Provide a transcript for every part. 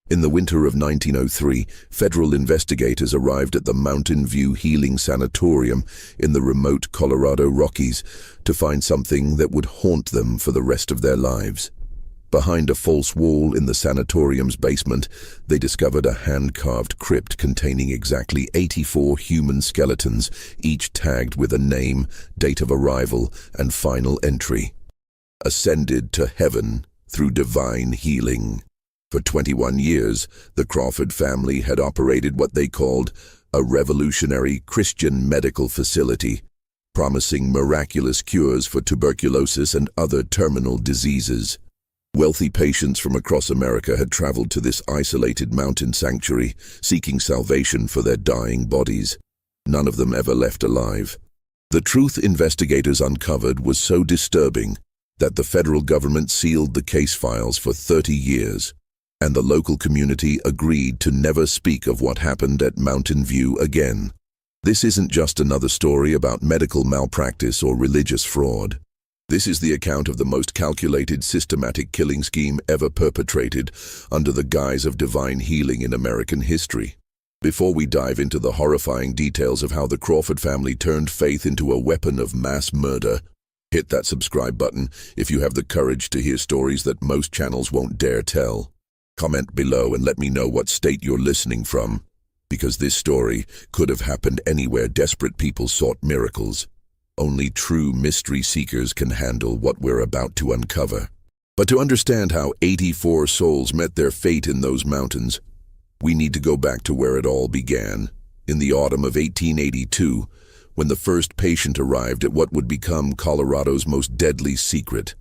In the winter of 1903, federal investigators arrived at the Mountain View Sanatorium in the remote Colorado Rockies to find something that would haunt them for the rest of their lives. Behind a false wall in the sanatorium's basement, they discovered a hand-carved crypt containing exactly 84 human skeletons, each tagged with a name, date of arrival, and final entry. Ascended to heaven through divine healing. For 21 years, the Crawford family had operated what they called a revolutionary Christian medical facility, promising miraculous cures for tuberculosis and other terminal diseases. Wealthy patients from across America had traveled to this isolated mountain sanctuary, seeking salvation for their dying bodies. None of them ever left alive. The truth investigators uncovered was so disturbing that the federal government sealed the case files for 30 years. And the local community agreed to never speak of what happened at Mountain View again. This isn't just another story about medical malpractice or religious fraud. This is the account of the most calculated, systematic killing scheme ever perpetrated under the guise of divine healing in American history. Before we dive into the horrifying details of how the Crawford family turned faith into a weapon of mass murder, hit that subscribe button if you have the courage to hear stories that most channels won't dare tell. Comment below and let me know what state you're listening from, because this story could have happened anywhere desperate people sought miracles. Only true mystery seekers can handle what we're about to uncover. But to understand how 84 souls met their fate in those mountains, we need to go back to where it all began, in the autumn of 1882, when the first patient arrived at what would become Colorado's most deadly secret.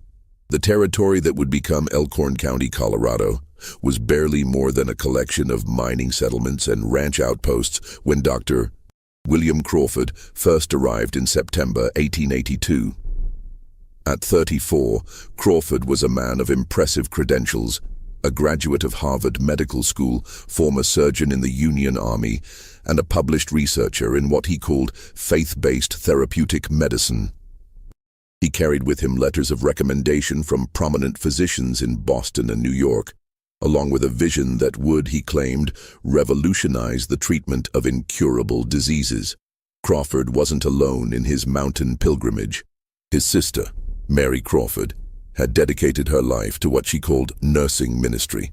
The territory that would become Elkhorn County, Colorado, was barely more than a collection of mining settlements and ranch outposts when Dr. William Crawford first arrived in September 1882. At 34, Crawford was a man of impressive credentials, a graduate of Harvard Medical School, former surgeon in the Union Army, and a published researcher in what he called faith-based therapeutic medicine. He carried with him letters of recommendation from prominent physicians in Boston and New York, along with a vision that would, he claimed, revolutionize the treatment of incurable diseases. Crawford wasn't alone in his mountain pilgrimage. His sister, Mary Crawford, had dedicated her life to what she called nursing ministry,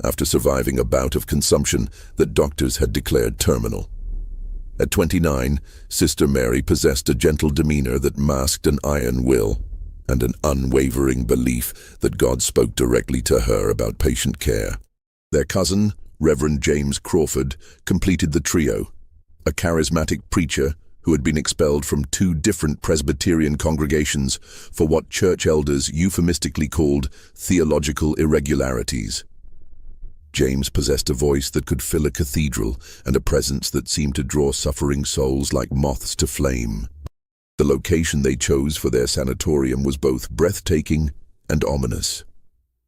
after surviving a bout of consumption that doctors had declared terminal. At 29, Sister Mary possessed a gentle demeanor that masked an iron will and an unwavering belief that God spoke directly to her about patient care. Their cousin, Reverend James Crawford, completed the trio, a charismatic preacher who had been expelled from 2 different Presbyterian congregations for what church elders euphemistically called theological irregularities. James possessed a voice that could fill a cathedral and a presence that seemed to draw suffering souls like moths to flame. The location they chose for their sanatorium was both breathtaking and ominous.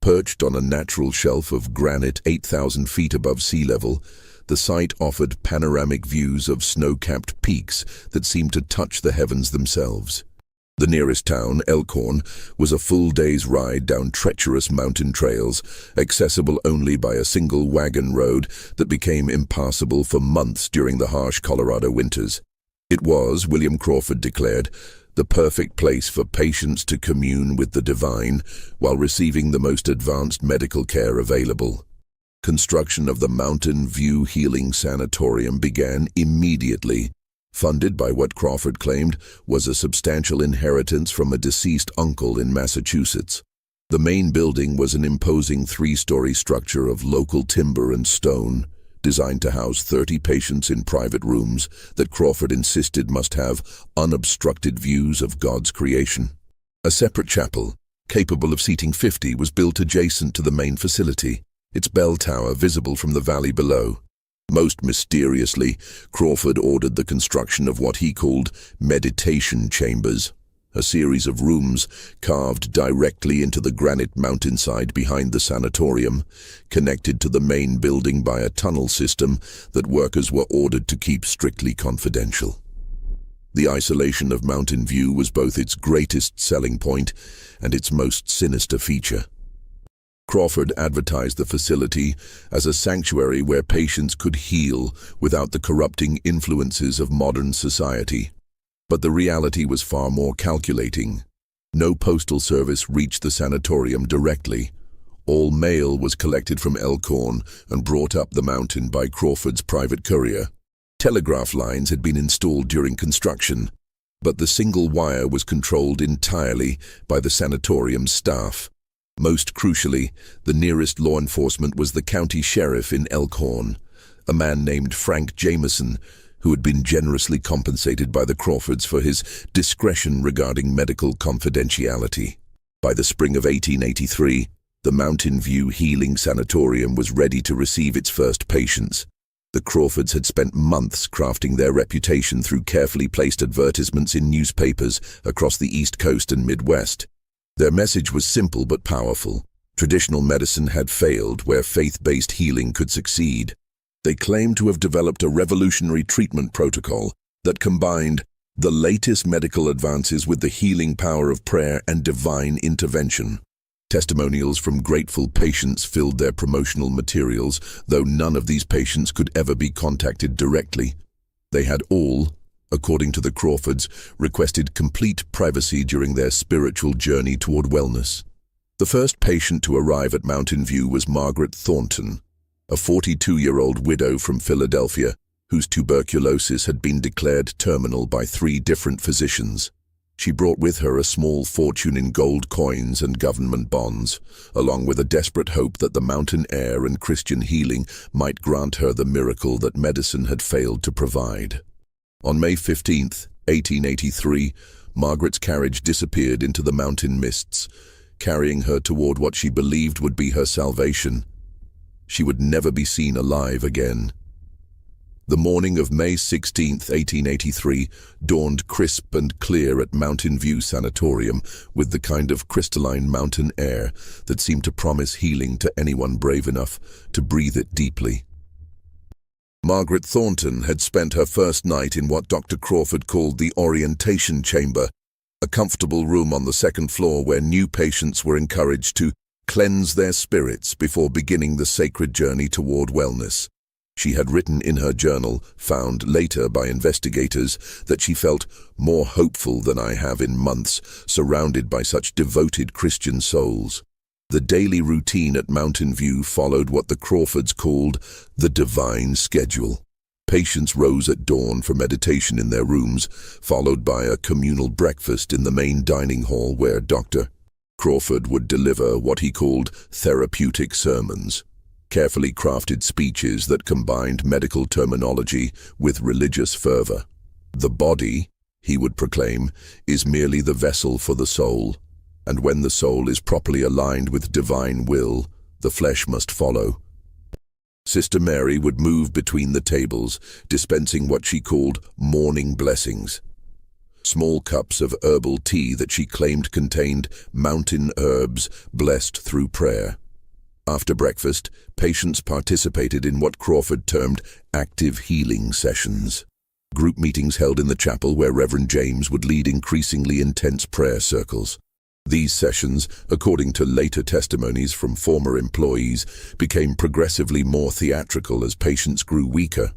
Perched on a natural shelf of granite 8,000 feet above sea level, the site offered panoramic views of snow-capped peaks that seemed to touch the heavens themselves. The nearest town, Elkhorn, was a full day's ride down treacherous mountain trails, accessible only by a single wagon road that became impassable for months during the harsh Colorado winters. It was, William Crawford declared, the perfect place for patients to commune with the divine while receiving the most advanced medical care available. Construction of the Mountain View Sanatorium began immediately, funded by what Crawford claimed was a substantial inheritance from a deceased uncle in Massachusetts. The main building was an imposing 3-story structure of local timber and stone, designed to house 30 patients in private rooms that Crawford insisted must have unobstructed views of God's creation. A separate chapel, capable of seating 50, was built adjacent to the main facility, its bell tower visible from the valley below. Most mysteriously, Crawford ordered the construction of what he called meditation chambers, a series of rooms carved directly into the granite mountainside behind the sanatorium, connected to the main building by a tunnel system that workers were ordered to keep strictly confidential. The isolation of Mountain View was both its greatest selling point and its most sinister feature. Crawford advertised the facility as a sanctuary where patients could heal without the corrupting influences of modern society. But the reality was far more calculating. No postal service reached the sanatorium directly. All mail was collected from Elkhorn and brought up the mountain by Crawford's private courier. Telegraph lines had been installed during construction, but the single wire was controlled entirely by the sanatorium's staff. Most crucially, the nearest law enforcement was the county sheriff in Elkhorn, a man named Frank Jameson, who had been generously compensated by the Crawfords for his discretion regarding medical confidentiality. By the spring of 1883, the Mountain View Healing Sanatorium was ready to receive its first patients. The Crawfords had spent months crafting their reputation through carefully placed advertisements in newspapers across the East Coast and Midwest. Their message was simple but powerful. Traditional medicine had failed where faith-based healing could succeed. They claimed to have developed a revolutionary treatment protocol that combined the latest medical advances with the healing power of prayer and divine intervention. Testimonials from grateful patients filled their promotional materials, though none of these patients could ever be contacted directly. They had all, according to the Crawfords, requested complete privacy during their spiritual journey toward wellness. The first patient to arrive at Mountain View was Margaret Thornton, a 42-year-old widow from Philadelphia, whose tuberculosis had been declared terminal by 3 different physicians. She brought with her a small fortune in gold coins and government bonds, along with a desperate hope that the mountain air and Christian healing might grant her the miracle that medicine had failed to provide. On May 15, 1883, Margaret's carriage disappeared into the mountain mists, carrying her toward what she believed would be her salvation. She would never be seen alive again. The morning of May 16, 1883, dawned crisp and clear at Mountain View Sanatorium with the kind of crystalline mountain air that seemed to promise healing to anyone brave enough to breathe it deeply. Margaret Thornton had spent her first night in what Dr. Crawford called the orientation chamber, a comfortable room on the 2nd floor where new patients were encouraged to cleanse their spirits before beginning the sacred journey toward wellness. She had written in her journal, found later by investigators, that she felt more hopeful than I have in months, surrounded by such devoted Christian souls. The daily routine at Mountain View followed what the Crawfords called the divine schedule. Patients rose at dawn for meditation in their rooms, followed by a communal breakfast in the main dining hall where Dr. Crawford would deliver what he called therapeutic sermons, carefully crafted speeches that combined medical terminology with religious fervor. The body, he would proclaim, is merely the vessel for the soul, and when the soul is properly aligned with divine will, the flesh must follow. Sister Mary would move between the tables, dispensing what she called morning blessings, small cups of herbal tea that she claimed contained mountain herbs blessed through prayer. After breakfast, patients participated in what Crawford termed active healing sessions, group meetings held in the chapel where Reverend James would lead increasingly intense prayer circles. These sessions, according to later testimonies from former employees, became progressively more theatrical as patients grew weaker.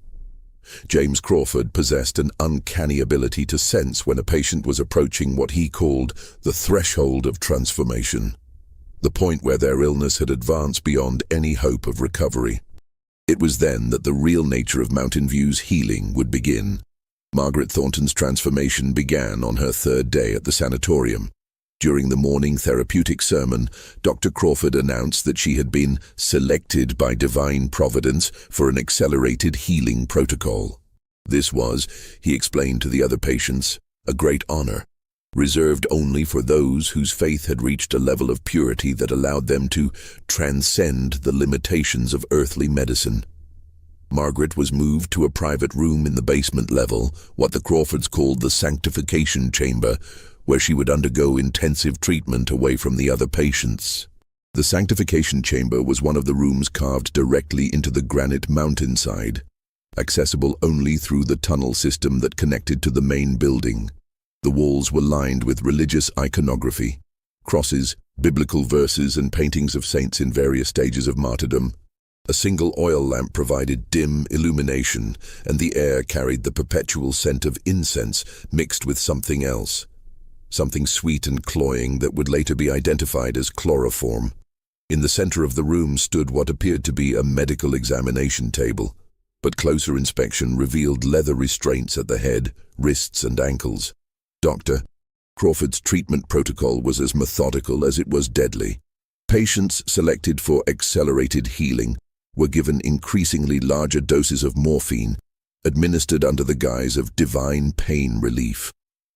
James Crawford possessed an uncanny ability to sense when a patient was approaching what he called the threshold of transformation, the point where their illness had advanced beyond any hope of recovery. It was then that the real nature of Mountain View's healing would begin. Margaret Thornton's transformation began on her 3rd day at the sanatorium. During the morning therapeutic sermon, Dr. Crawford announced that she had been selected by divine providence for an accelerated healing protocol. This was, he explained to the other patients, a great honor, reserved only for those whose faith had reached a level of purity that allowed them to transcend the limitations of earthly medicine. Margaret was moved to a private room in the basement level, what the Crawfords called the sanctification chamber, where she would undergo intensive treatment away from the other patients. The sanctification chamber was one of the rooms carved directly into the granite mountainside, accessible only through the tunnel system that connected to the main building. The walls were lined with religious iconography, crosses, biblical verses and paintings of saints in various stages of martyrdom. A single oil lamp provided dim illumination, and the air carried the perpetual scent of incense mixed with something else, something sweet and cloying that would later be identified as chloroform. In the center of the room stood what appeared to be a medical examination table, but closer inspection revealed leather restraints at the head, wrists, and ankles. Dr. Crawford's treatment protocol was as methodical as it was deadly. Patients selected for accelerated healing were given increasingly larger doses of morphine, administered under the guise of divine pain relief.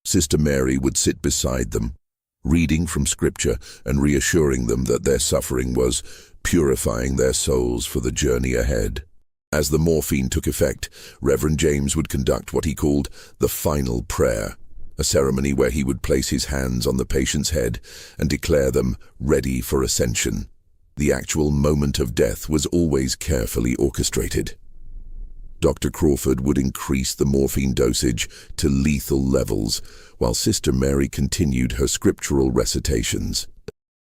Sister Mary would sit beside them, reading from scripture and reassuring them that their suffering was purifying their souls for the journey ahead. As the morphine took effect, Reverend James would conduct what he called the final prayer, a ceremony where he would place his hands on the patient's head and declare them ready for ascension. The actual moment of death was always carefully orchestrated. Dr. Crawford would increase the morphine dosage to lethal levels, while Sister Mary continued her scriptural recitations.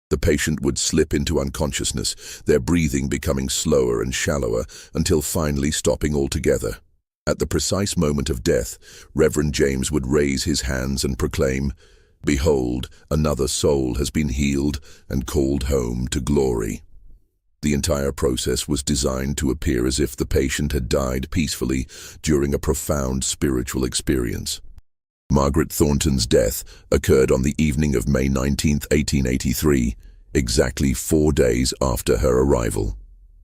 The patient would slip into unconsciousness, their breathing becoming slower and shallower until finally stopping altogether. At the precise moment of death, Reverend James would raise his hands and proclaim, "Behold, another soul has been healed and called home to glory." The entire process was designed to appear as if the patient had died peacefully during a profound spiritual experience. Margaret Thornton's death occurred on the evening of May 19, 1883, exactly 4 days after her arrival.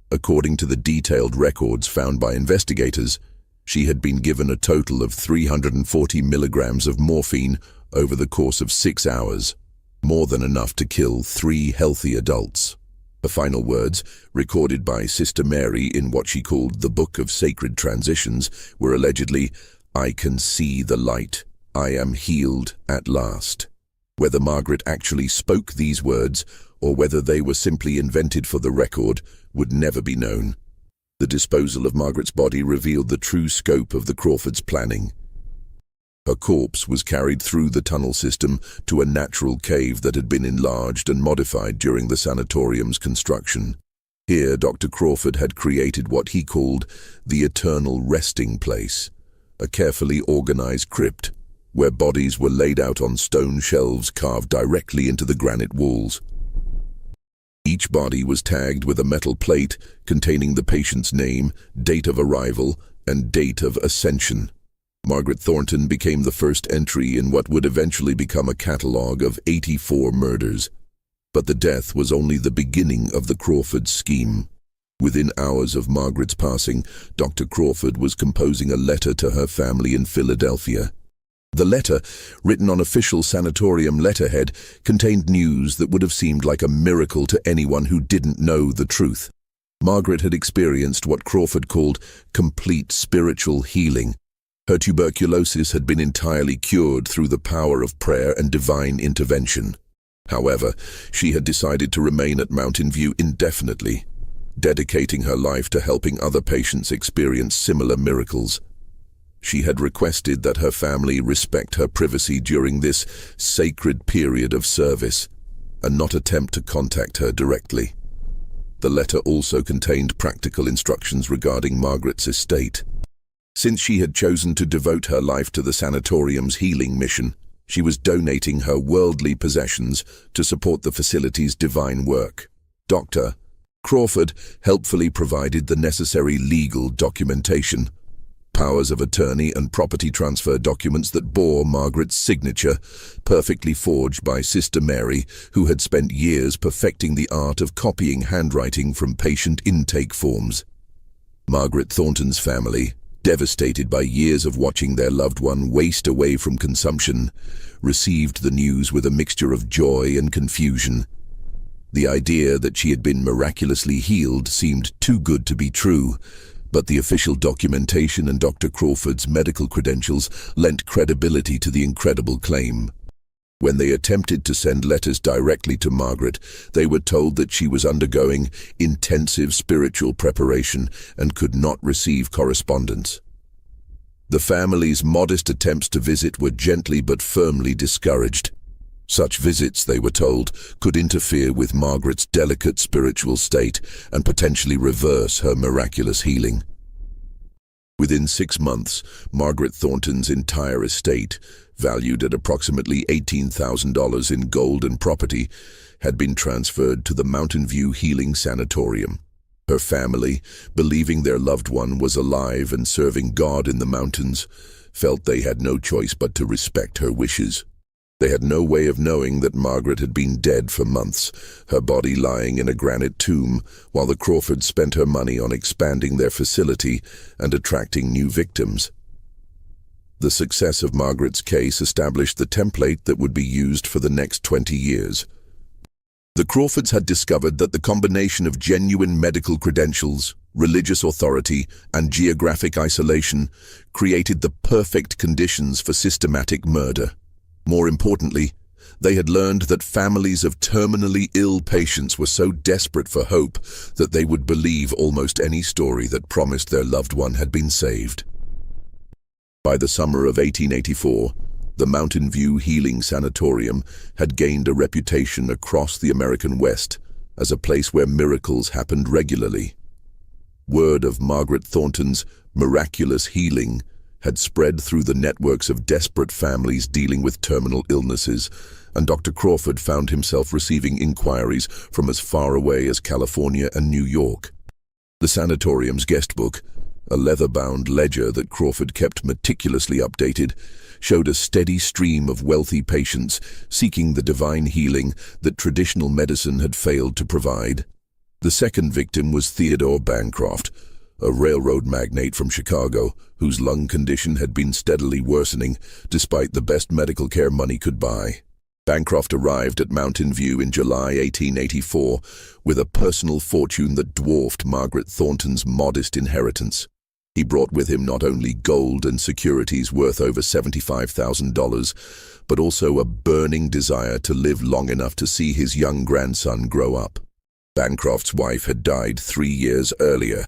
According to the detailed records found by investigators, she had been given a total of 340 milligrams of morphine over the course of 6 hours, more than enough to kill 3 healthy adults. The final words, recorded by Sister Mary in what she called the Book of Sacred Transitions, were allegedly, "I can see the light. I am healed at last." Whether Margaret actually spoke these words, or whether they were simply invented for the record, would never be known. The disposal of Margaret's body revealed the true scope of the Crawfords' planning. Her corpse was carried through the tunnel system to a natural cave that had been enlarged and modified during the sanatorium's construction. Here, Dr. Crawford had created what he called the eternal resting place, a carefully organized crypt where bodies were laid out on stone shelves carved directly into the granite walls. Each body was tagged with a metal plate containing the patient's name, date of arrival, and date of ascension. Margaret Thornton became the first entry in what would eventually become a catalogue of 84 murders. But the death was only the beginning of the Crawford scheme. Within hours of Margaret's passing, Dr. Crawford was composing a letter to her family in Philadelphia. The letter, written on official sanatorium letterhead, contained news that would have seemed like a miracle to anyone who didn't know the truth. Margaret had experienced what Crawford called complete spiritual healing. Her tuberculosis had been entirely cured through the power of prayer and divine intervention. However, she had decided to remain at Mountain View indefinitely, dedicating her life to helping other patients experience similar miracles. She had requested that her family respect her privacy during this sacred period of service, and not attempt to contact her directly. The letter also contained practical instructions regarding Margaret's estate. Since she had chosen to devote her life to the sanatorium's healing mission, she was donating her worldly possessions to support the facility's divine work. Dr. Crawford helpfully provided the necessary legal documentation, powers of attorney and property transfer documents that bore Margaret's signature, perfectly forged by Sister Mary, who had spent years perfecting the art of copying handwriting from patient intake forms. Margaret Thornton's family, devastated by years of watching their loved one waste away from consumption, received the news with a mixture of joy and confusion. The idea that she had been miraculously healed seemed too good to be true, but the official documentation and Dr. Crawford's medical credentials lent credibility to the incredible claim. When they attempted to send letters directly to Margaret, they were told that she was undergoing intensive spiritual preparation and could not receive correspondence. The family's modest attempts to visit were gently but firmly discouraged. Such visits, they were told, could interfere with Margaret's delicate spiritual state and potentially reverse her miraculous healing. Within 6 months, Margaret Thornton's entire estate, valued at approximately $18,000 in gold and property, had been transferred to the Mountain View Healing Sanatorium. Her family, believing their loved one was alive and serving God in the mountains, felt they had no choice but to respect her wishes. They had no way of knowing that Margaret had been dead for months, her body lying in a granite tomb, while the Crawfords spent her money on expanding their facility and attracting new victims. The success of Margaret's case established the template that would be used for the next 20 years. The Crawfords had discovered that the combination of genuine medical credentials, religious authority, and geographic isolation created the perfect conditions for systematic murder. More importantly, they had learned that families of terminally ill patients were so desperate for hope that they would believe almost any story that promised their loved one had been saved. By the summer of 1884, the Mountain View Healing Sanatorium had gained a reputation across the American West as a place where miracles happened regularly. Word of Margaret Thornton's miraculous healing had spread through the networks of desperate families dealing with terminal illnesses, and Dr. Crawford found himself receiving inquiries from as far away as California and New York. The sanatorium's guest book, a leather-bound ledger that Crawford kept meticulously updated, showed a steady stream of wealthy patients seeking the divine healing that traditional medicine had failed to provide. The second victim was Theodore Bancroft, a railroad magnate from Chicago whose lung condition had been steadily worsening despite the best medical care money could buy. Bancroft arrived at Mountain View in July 1884 with a personal fortune that dwarfed Margaret Thornton's modest inheritance. He brought with him not only gold and securities worth over $75,000, but also a burning desire to live long enough to see his young grandson grow up. Bancroft's wife had died 3 years earlier,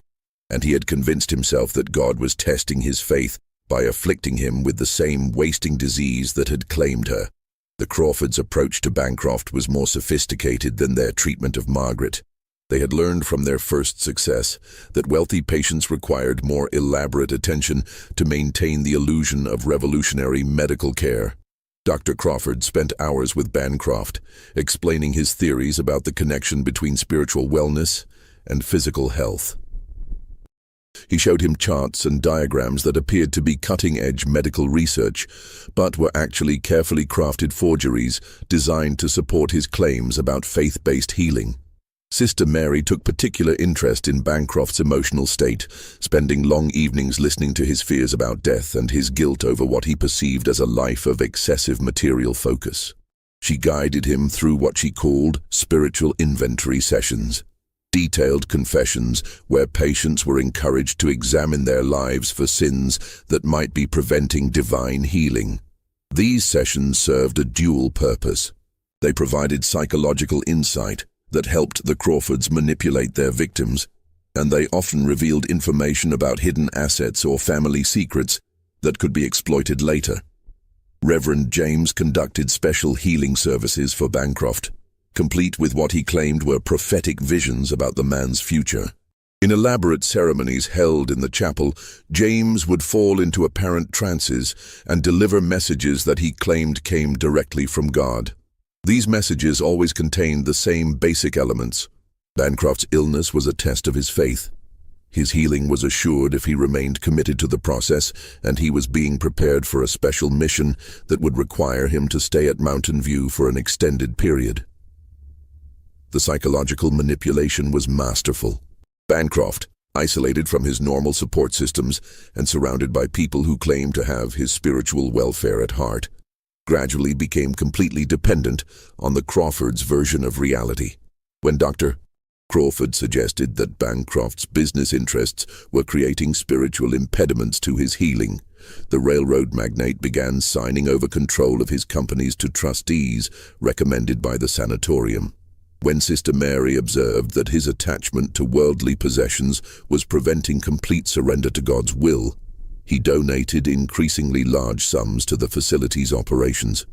and he had convinced himself that God was testing his faith by afflicting him with the same wasting disease that had claimed her. The Crawfords' approach to Bancroft was more sophisticated than their treatment of Margaret. They had learned from their first success that wealthy patients required more elaborate attention to maintain the illusion of revolutionary medical care. Dr. Crawford spent hours with Bancroft, explaining his theories about the connection between spiritual wellness and physical health. He showed him charts and diagrams that appeared to be cutting-edge medical research, but were actually carefully crafted forgeries designed to support his claims about faith-based healing. Sister Mary took particular interest in Bancroft's emotional state, spending long evenings listening to his fears about death and his guilt over what he perceived as a life of excessive material focus. She guided him through what she called spiritual inventory sessions, detailed confessions where patients were encouraged to examine their lives for sins that might be preventing divine healing. These sessions served a dual purpose. They provided psychological insight that helped the Crawfords manipulate their victims, and they often revealed information about hidden assets or family secrets that could be exploited later. Reverend James conducted special healing services for Bancroft, complete with what he claimed were prophetic visions about the man's future. In elaborate ceremonies held in the chapel, James would fall into apparent trances and deliver messages that he claimed came directly from God. These messages always contained the same basic elements. Bancroft's illness was a test of his faith. His healing was assured if he remained committed to the process, and he was being prepared for a special mission that would require him to stay at Mountain View for an extended period. The psychological manipulation was masterful. Bancroft, isolated from his normal support systems and surrounded by people who claimed to have his spiritual welfare at heart, gradually became completely dependent on the Crawfords' version of reality. When Dr. Crawford suggested that Bancroft's business interests were creating spiritual impediments to his healing, the railroad magnate began signing over control of his companies to trustees recommended by the sanatorium. When Sister Mary observed that his attachment to worldly possessions was preventing complete surrender to God's will, he donated increasingly large sums to the facility's operations.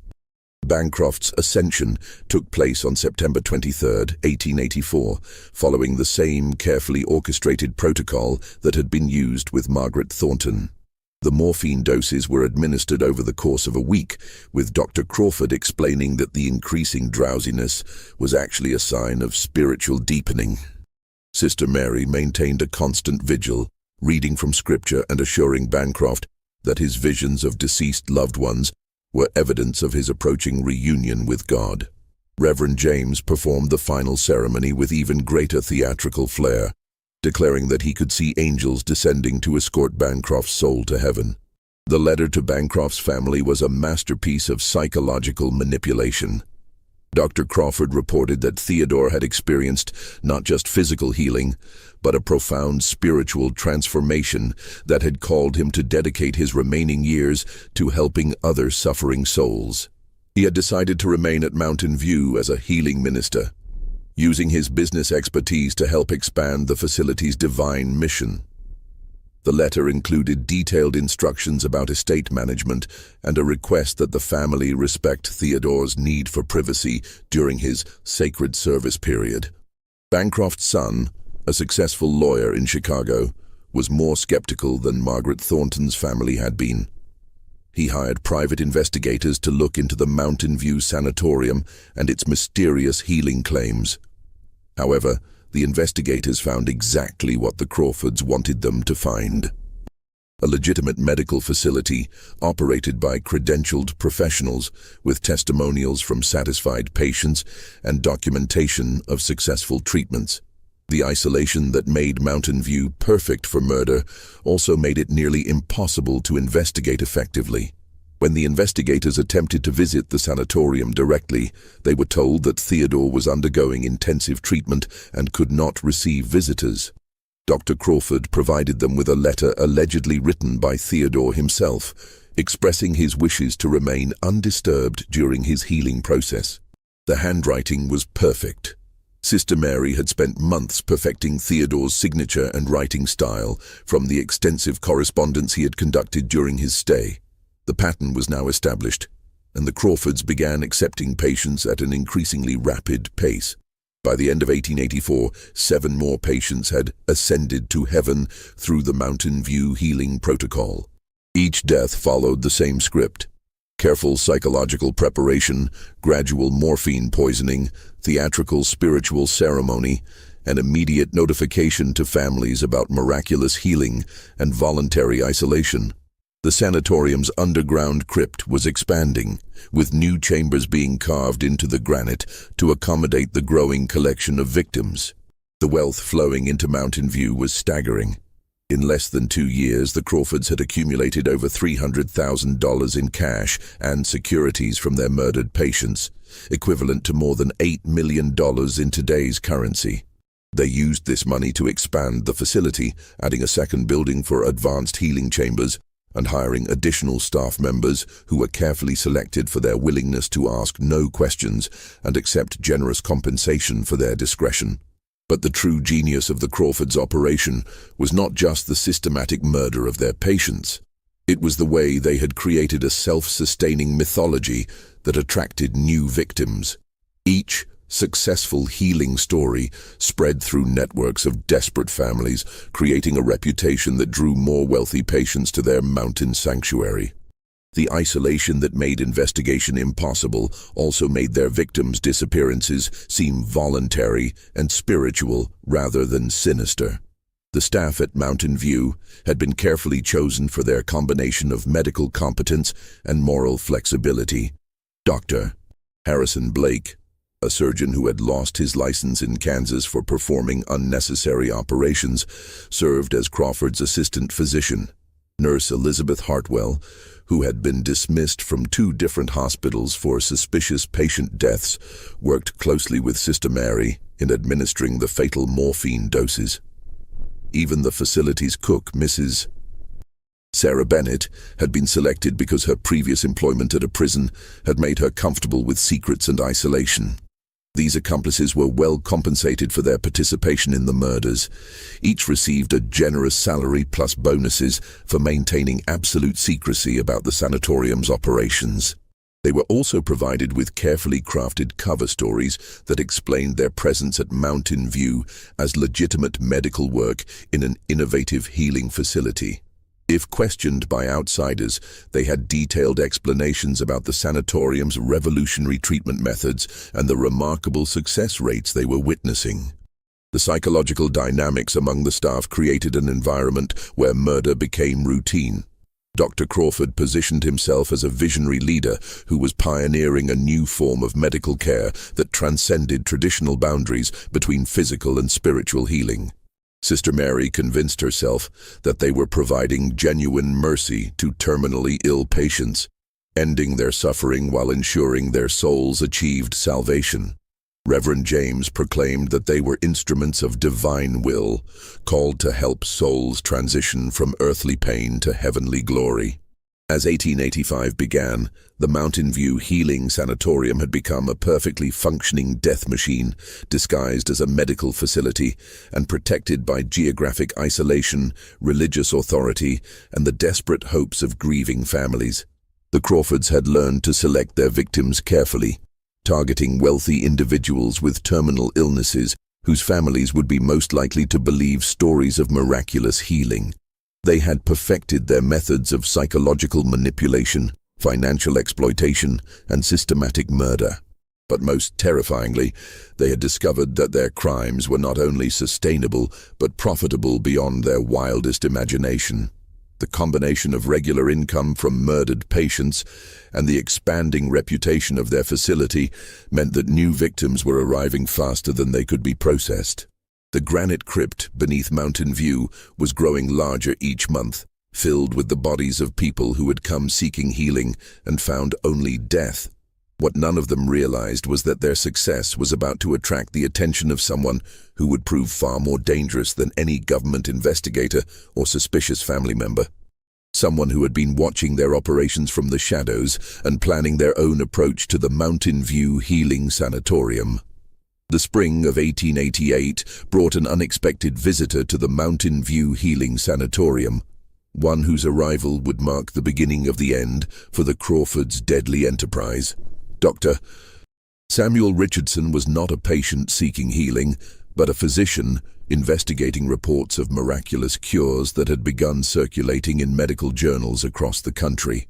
Bancroft's ascension took place on September 23, 1884, following the same carefully orchestrated protocol that had been used with Margaret Thornton. The morphine doses were administered over the course of a week, with Dr. Crawford explaining that the increasing drowsiness was actually a sign of spiritual deepening. Sister Mary maintained a constant vigil, reading from scripture and assuring Bancroft that his visions of deceased loved ones were evidence of his approaching reunion with God. Reverend James performed the final ceremony with even greater theatrical flair, declaring that he could see angels descending to escort Bancroft's soul to heaven. The letter to Bancroft's family was a masterpiece of psychological manipulation. Dr. Crawford reported that Theodore had experienced not just physical healing, but a profound spiritual transformation that had called him to dedicate his remaining years to helping other suffering souls. He had decided to remain at Mountain View as a healing minister, using his business expertise to help expand the facility's divine mission. The letter included detailed instructions about estate management and a request that the family respect Theodore's need for privacy during his sacred service period. Bancroft's son, a successful lawyer in Chicago, was more skeptical than Margaret Thornton's family had been. He hired private investigators to look into the Mountain View Sanatorium and its mysterious healing claims. However, the investigators found exactly what the Crawfords wanted them to find: a legitimate medical facility operated by credentialed professionals with testimonials from satisfied patients and documentation of successful treatments. The isolation that made Mountain View perfect for murder also made it nearly impossible to investigate effectively. When the investigators attempted to visit the sanatorium directly, they were told that Theodore was undergoing intensive treatment and could not receive visitors. Dr. Crawford provided them with a letter allegedly written by Theodore himself, expressing his wishes to remain undisturbed during his healing process. The handwriting was perfect. Sister Mary had spent months perfecting Theodore's signature and writing style from the extensive correspondence he had conducted during his stay. The pattern was now established, and the Crawfords began accepting patients at an increasingly rapid pace. By the end of 1884, 7 more patients had ascended to heaven through the Mountain View healing protocol. Each death followed the same script: careful psychological preparation, gradual morphine poisoning, theatrical spiritual ceremony, and immediate notification to families about miraculous healing and voluntary isolation. The sanatorium's underground crypt was expanding, with new chambers being carved into the granite to accommodate the growing collection of victims. The wealth flowing into Mountain View was staggering. In less than 2 years, the Crawfords had accumulated over $300,000 in cash and securities from their murdered patients, equivalent to more than $8 million in today's currency. They used this money to expand the facility, adding a second building for advanced healing chambers, and hiring additional staff members who were carefully selected for their willingness to ask no questions and accept generous compensation for their discretion. But the true genius of the Crawfords' operation was not just the systematic murder of their patients. It was the way they had created a self-sustaining mythology that attracted new victims. Each successful healing story spread through networks of desperate families, creating a reputation that drew more wealthy patients to their mountain sanctuary. The isolation that made investigation impossible also made their victims' disappearances seem voluntary and spiritual rather than sinister. The staff at Mountain View had been carefully chosen for their combination of medical competence and moral flexibility. Dr. Harrison Blake, a surgeon who had lost his license in Kansas for performing unnecessary operations, served as Crawford's assistant physician. Nurse Elizabeth Hartwell, who had been dismissed from 2 different hospitals for suspicious patient deaths, worked closely with Sister Mary in administering the fatal morphine doses. Even the facility's cook, Mrs. Sarah Bennett, had been selected because her previous employment at a prison had made her comfortable with secrets and isolation. These accomplices were well compensated for their participation in the murders. Each received a generous salary plus bonuses for maintaining absolute secrecy about the sanatorium's operations. They were also provided with carefully crafted cover stories that explained their presence at Mountain View as legitimate medical work in an innovative healing facility. If questioned by outsiders, they had detailed explanations about the sanatorium's revolutionary treatment methods and the remarkable success rates they were witnessing. The psychological dynamics among the staff created an environment where murder became routine. Dr. Crawford positioned himself as a visionary leader who was pioneering a new form of medical care that transcended traditional boundaries between physical and spiritual healing. Sister Mary convinced herself that they were providing genuine mercy to terminally ill patients, ending their suffering while ensuring their souls achieved salvation. Reverend James proclaimed that they were instruments of divine will, called to help souls transition from earthly pain to heavenly glory. As 1885 began, the Mountain View Healing Sanatorium had become a perfectly functioning death machine, disguised as a medical facility and protected by geographic isolation, religious authority, and the desperate hopes of grieving families. The Crawfords had learned to select their victims carefully, targeting wealthy individuals with terminal illnesses whose families would be most likely to believe stories of miraculous healing. They had perfected their methods of psychological manipulation, financial exploitation, and systematic murder. But most terrifyingly, they had discovered that their crimes were not only sustainable but profitable beyond their wildest imagination. The combination of regular income from murdered patients and the expanding reputation of their facility meant that new victims were arriving faster than they could be processed. The granite crypt beneath Mountain View was growing larger each month, filled with the bodies of people who had come seeking healing and found only death. What none of them realized was that their success was about to attract the attention of someone who would prove far more dangerous than any government investigator or suspicious family member. Someone who had been watching their operations from the shadows and planning their own approach to the Mountain View Healing Sanatorium. The spring of 1888 brought an unexpected visitor to the Mountain View Healing Sanatorium, one whose arrival would mark the beginning of the end for the Crawfords' deadly enterprise. Dr. Samuel Richardson was not a patient seeking healing, but a physician investigating reports of miraculous cures that had begun circulating in medical journals across the country.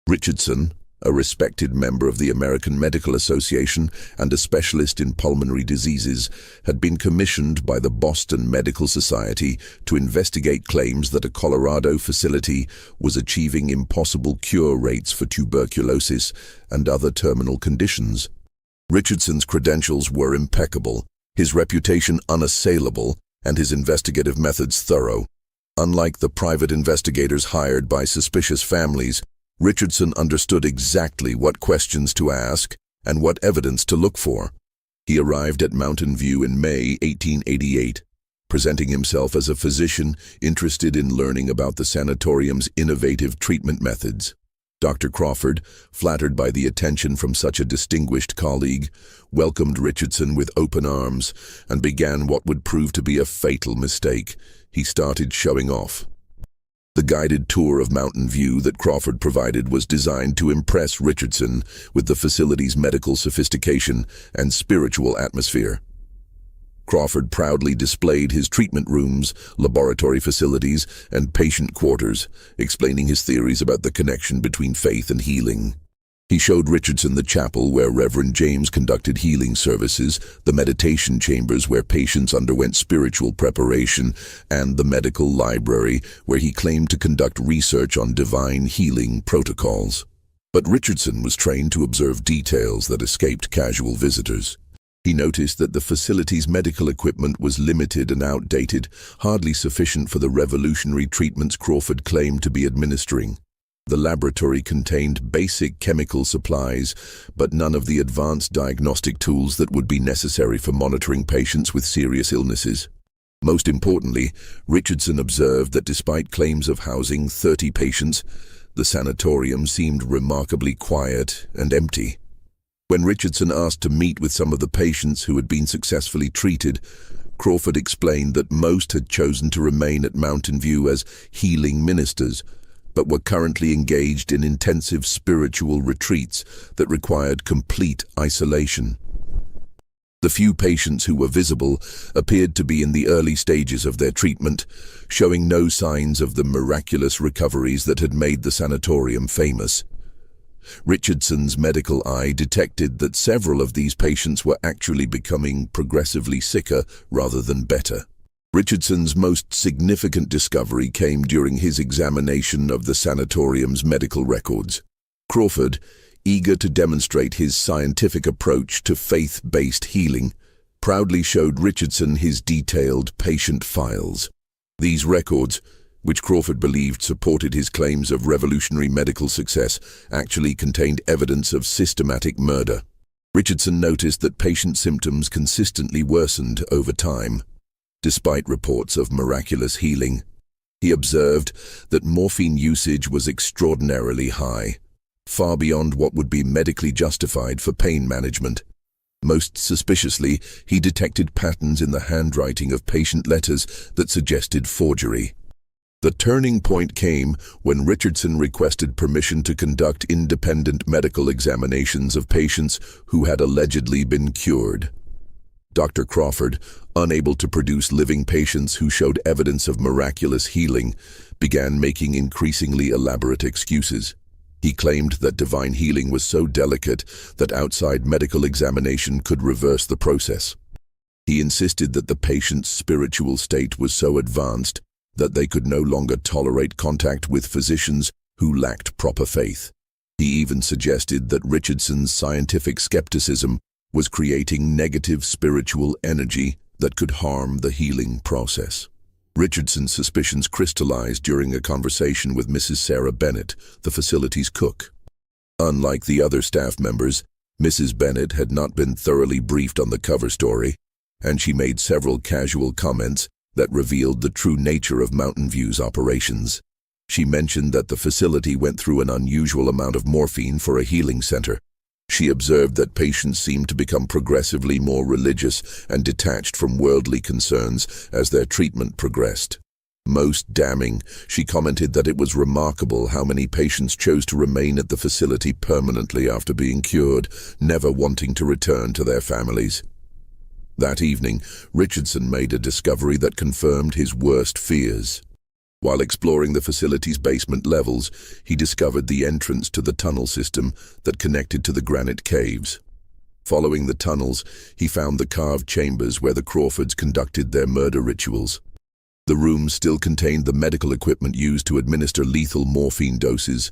Richardson, a respected member of the American Medical Association and a specialist in pulmonary diseases, had been commissioned by the Boston Medical Society to investigate claims that a Colorado facility was achieving impossible cure rates for tuberculosis and other terminal conditions. Richardson's credentials were impeccable, his reputation unassailable, and his investigative methods thorough. Unlike the private investigators hired by suspicious families, Richardson understood exactly what questions to ask and what evidence to look for. He arrived at Mountain View in May 1888, presenting himself as a physician interested in learning about the sanatorium's innovative treatment methods. Dr. Crawford, flattered by the attention from such a distinguished colleague, welcomed Richardson with open arms and began what would prove to be a fatal mistake. He started showing off. The guided tour of Mountain View that Crawford provided was designed to impress Richardson with the facility's medical sophistication and spiritual atmosphere. Crawford proudly displayed his treatment rooms, laboratory facilities, and patient quarters, explaining his theories about the connection between faith and healing. He showed Richardson the chapel where Reverend James conducted healing services, the meditation chambers where patients underwent spiritual preparation, and the medical library where he claimed to conduct research on divine healing protocols. But Richardson was trained to observe details that escaped casual visitors. He noticed that the facility's medical equipment was limited and outdated, hardly sufficient for the revolutionary treatments Crawford claimed to be administering. The laboratory contained basic chemical supplies, but none of the advanced diagnostic tools that would be necessary for monitoring patients with serious illnesses. Most importantly, Richardson observed that despite claims of housing 30 patients, the sanatorium seemed remarkably quiet and empty. When Richardson asked to meet with some of the patients who had been successfully treated, Crawford explained that most had chosen to remain at Mountain View as healing ministers, but were currently engaged in intensive spiritual retreats that required complete isolation. The few patients who were visible appeared to be in the early stages of their treatment, showing no signs of the miraculous recoveries that had made the sanatorium famous. Richardson's medical eye detected that several of these patients were actually becoming progressively sicker rather than better. Richardson's most significant discovery came during his examination of the sanatorium's medical records. Crawford, eager to demonstrate his scientific approach to faith-based healing, proudly showed Richardson his detailed patient files. These records, which Crawford believed supported his claims of revolutionary medical success, actually contained evidence of systematic murder. Richardson noticed that patient symptoms consistently worsened over time. Despite reports of miraculous healing, he observed that morphine usage was extraordinarily high, far beyond what would be medically justified for pain management. Most suspiciously, he detected patterns in the handwriting of patient letters that suggested forgery. The turning point came when Richardson requested permission to conduct independent medical examinations of patients who had allegedly been cured. Dr. Crawford, unable to produce living patients who showed evidence of miraculous healing, began making increasingly elaborate excuses. He claimed that divine healing was so delicate that outside medical examination could reverse the process. He insisted that the patient's spiritual state was so advanced that they could no longer tolerate contact with physicians who lacked proper faith. He even suggested that Richardson's scientific skepticism was creating negative spiritual energy that could harm the healing process. Richardson's suspicions crystallized during a conversation with Mrs. Sarah Bennett, the facility's cook. Unlike the other staff members, Mrs. Bennett had not been thoroughly briefed on the cover story, and she made several casual comments that revealed the true nature of Mountain View's operations. She mentioned that the facility went through an unusual amount of morphine for a healing center. She observed that patients seemed to become progressively more religious and detached from worldly concerns as their treatment progressed. Most damning, she commented that it was remarkable how many patients chose to remain at the facility permanently after being cured, never wanting to return to their families. That evening, Richardson made a discovery that confirmed his worst fears. While exploring the facility's basement levels, he discovered the entrance to the tunnel system that connected to the granite caves. Following the tunnels, he found the carved chambers where the Crawfords conducted their murder rituals. The rooms still contained the medical equipment used to administer lethal morphine doses,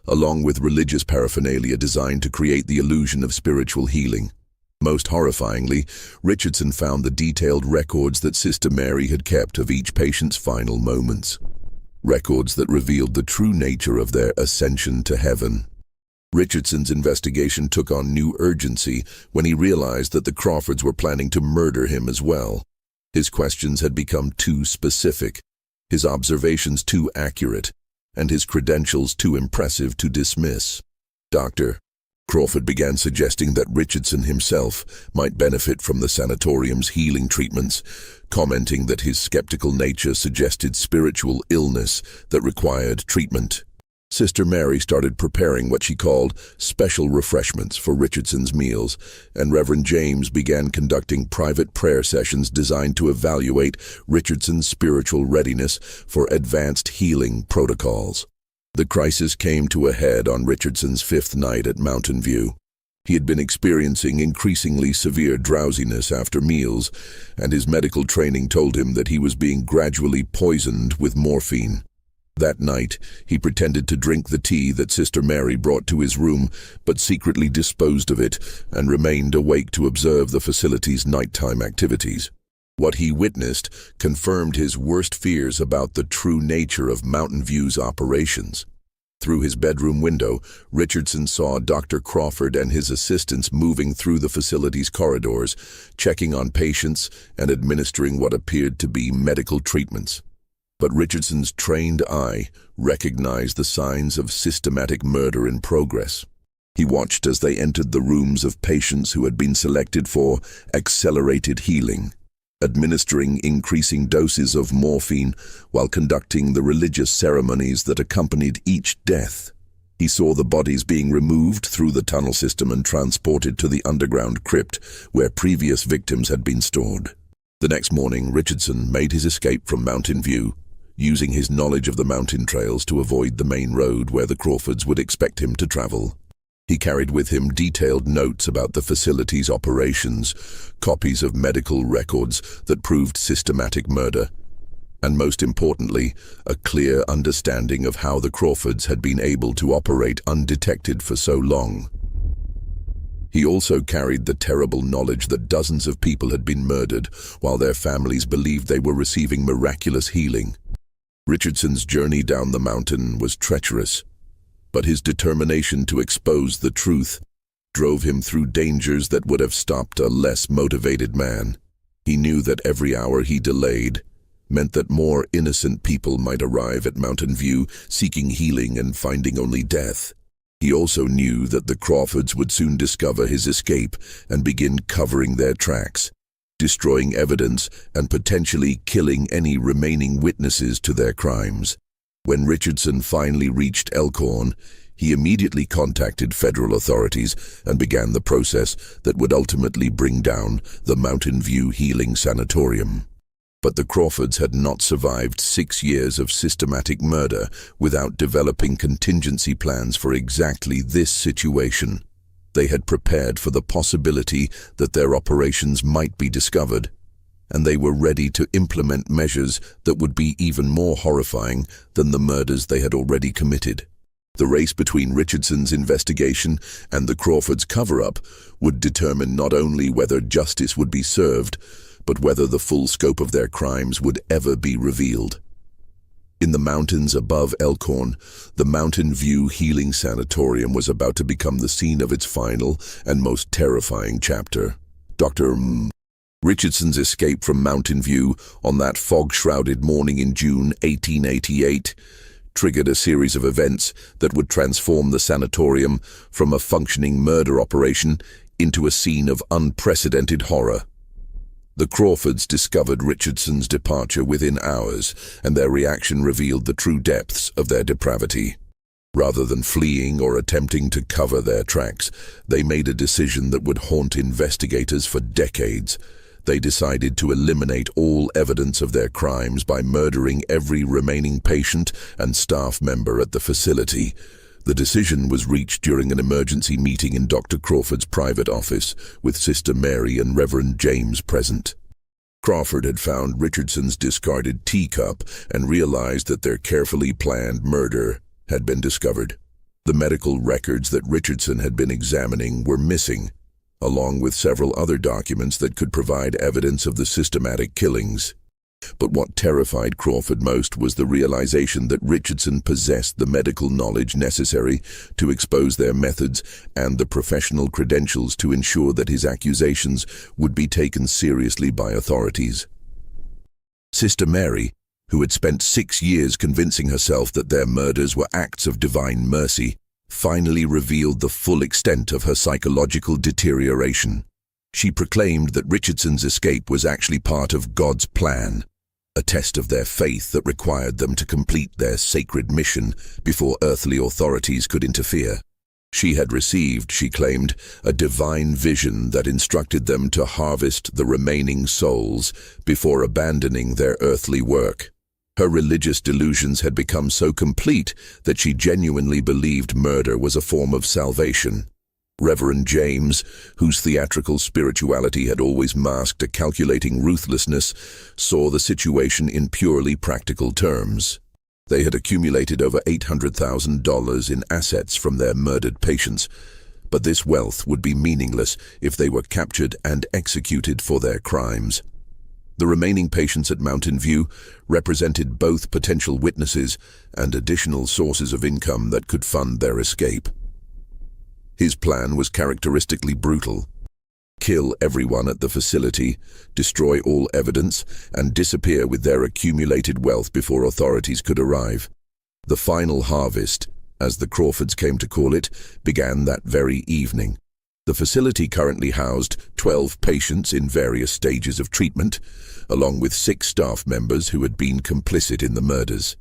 along with religious paraphernalia designed to create the illusion of spiritual healing. Most horrifyingly, Richardson found the detailed records that Sister Mary had kept of each patient's final moments. Records that revealed the true nature of their ascension to heaven. Richardson's investigation took on new urgency when he realized that the Crawfords were planning to murder him as well. His questions had become too specific, his observations too accurate, and his credentials too impressive to dismiss. Dr. Crawford began suggesting that Richardson himself might benefit from the sanatorium's healing treatments, commenting that his skeptical nature suggested spiritual illness that required treatment. Sister Mary started preparing what she called special refreshments for Richardson's meals, and Reverend James began conducting private prayer sessions designed to evaluate Richardson's spiritual readiness for advanced healing protocols. The crisis came to a head on Richardson's fifth night at Mountain View. He had been experiencing increasingly severe drowsiness after meals, and his medical training told him that he was being gradually poisoned with morphine. That night, he pretended to drink the tea that Sister Mary brought to his room, but secretly disposed of it and remained awake to observe the facility's nighttime activities. What he witnessed confirmed his worst fears about the true nature of Mountain View's operations. Through his bedroom window, Richardson saw Dr. Crawford and his assistants moving through the facility's corridors, checking on patients and administering what appeared to be medical treatments. But Richardson's trained eye recognized the signs of systematic murder in progress. He watched as they entered the rooms of patients who had been selected for accelerated healing. administering increasing doses of morphine while conducting the religious ceremonies that accompanied each death. He saw the bodies being removed through the tunnel system and transported to the underground crypt where previous victims had been stored. The next morning, Richardson made his escape from Mountain View, using his knowledge of the mountain trails to avoid the main road where the Crawfords would expect him to travel. He carried with him detailed notes about the facility's operations, copies of medical records that proved systematic murder, and most importantly, a clear understanding of how the Crawfords had been able to operate undetected for so long. He also carried the terrible knowledge that dozens of people had been murdered while their families believed they were receiving miraculous healing. Richardson's journey down the mountain was treacherous, but his determination to expose the truth drove him through dangers that would have stopped a less motivated man. He knew that every hour he delayed meant that more innocent people might arrive at Mountain View seeking healing and finding only death. He also knew that the Crawfords would soon discover his escape and begin covering their tracks, destroying evidence and potentially killing any remaining witnesses to their crimes. When Richardson finally reached Elkhorn, he immediately contacted federal authorities and began the process that would ultimately bring down the Mountain View Healing Sanatorium. But the Crawfords had not survived 6 years of systematic murder without developing contingency plans for exactly this situation. They had prepared for the possibility that their operations might be discovered, and they were ready to implement measures that would be even more horrifying than the murders they had already committed. The race between Richardson's investigation and the Crawfords' cover-up would determine not only whether justice would be served, but whether the full scope of their crimes would ever be revealed. In the mountains above Elkhorn, the Mountain View Healing Sanatorium was about to become the scene of its final and most terrifying chapter. Dr. Richardson's escape from Mountain View on that fog-shrouded morning in June 1888 triggered a series of events that would transform the sanatorium from a functioning murder operation into a scene of unprecedented horror. The Crawfords discovered Richardson's departure within hours, and their reaction revealed the true depths of their depravity. Rather than fleeing or attempting to cover their tracks, they made a decision that would haunt investigators for decades. They decided to eliminate all evidence of their crimes by murdering every remaining patient and staff member at the facility. The decision was reached during an emergency meeting in Dr. Crawford's private office, with Sister Mary and Reverend James present. Crawford had found Richardson's discarded teacup and realized that their carefully planned murder had been discovered. The medical records that Richardson had been examining were missing, along with several other documents that could provide evidence of the systematic killings. But what terrified Crawford most was the realization that Richardson possessed the medical knowledge necessary to expose their methods and the professional credentials to ensure that his accusations would be taken seriously by authorities. Sister Mary, who had spent 6 years convincing herself that their murders were acts of divine mercy, finally revealed the full extent of her psychological deterioration. She proclaimed that Richardson's escape was actually part of God's plan, a test of their faith that required them to complete their sacred mission before earthly authorities could interfere. She had received, she claimed, a divine vision that instructed them to harvest the remaining souls before abandoning their earthly work. Her religious delusions had become so complete that she genuinely believed murder was a form of salvation. Reverend James, whose theatrical spirituality had always masked a calculating ruthlessness, saw the situation in purely practical terms. They had accumulated over $800,000 in assets from their murdered patients, but this wealth would be meaningless if they were captured and executed for their crimes. The remaining patients at Mountain View represented both potential witnesses and additional sources of income that could fund their escape. His plan was characteristically brutal. Kill everyone at the facility, destroy all evidence, and disappear with their accumulated wealth before authorities could arrive. The final harvest, as the Crawfords came to call it, began that very evening. The facility currently housed 12 patients in various stages of treatment, along with 6 staff members who had been complicit in the murders.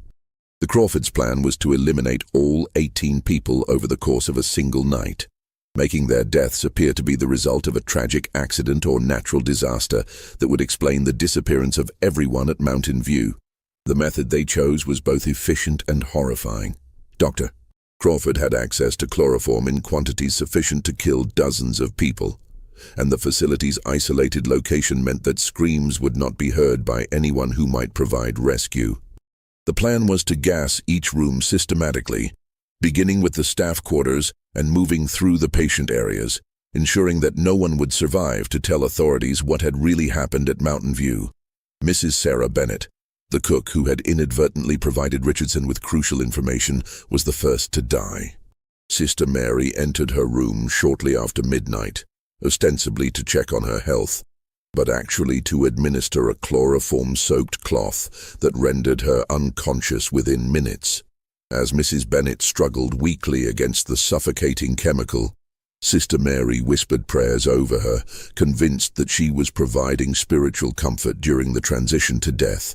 The Crawfords' plan was to eliminate all 18 people over the course of a single night, making their deaths appear to be the result of a tragic accident or natural disaster that would explain the disappearance of everyone at Mountain View. The method they chose was both efficient and horrifying. Dr. Crawford had access to chloroform in quantities sufficient to kill dozens of people, and the facility's isolated location meant that screams would not be heard by anyone who might provide rescue. The plan was to gas each room systematically, beginning with the staff quarters and moving through the patient areas, ensuring that no one would survive to tell authorities what had really happened at Mountain View. Mrs. Sarah Bennett, the cook who had inadvertently provided Richardson with crucial information, was the first to die. Sister Mary entered her room shortly after midnight, ostensibly to check on her health, but actually to administer a chloroform-soaked cloth that rendered her unconscious within minutes. As Mrs. Bennett struggled weakly against the suffocating chemical, Sister Mary whispered prayers over her, convinced that she was providing spiritual comfort during the transition to death.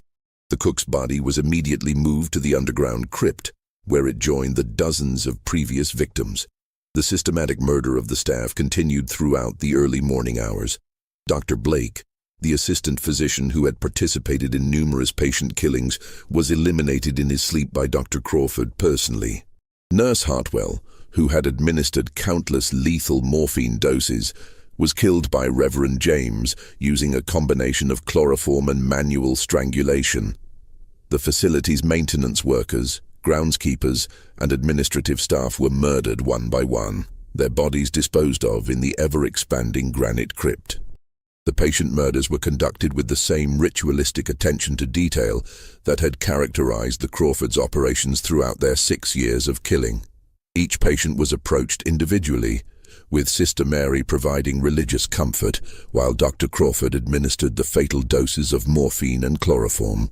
The cook's body was immediately moved to the underground crypt, where it joined the dozens of previous victims. The systematic murder of the staff continued throughout the early morning hours. Dr. Blake, the assistant physician who had participated in numerous patient killings, was eliminated in his sleep by Dr. Crawford personally. Nurse Hartwell, who had administered countless lethal morphine doses, was killed by Reverend James using a combination of chloroform and manual strangulation. The facility's maintenance workers, groundskeepers, and administrative staff were murdered one by one, their bodies disposed of in the ever-expanding granite crypt. The patient murders were conducted with the same ritualistic attention to detail that had characterized the Crawfords' operations throughout their 6 years of killing. Each patient was approached individually, with Sister Mary providing religious comfort, while Dr. Crawford administered the fatal doses of morphine and chloroform.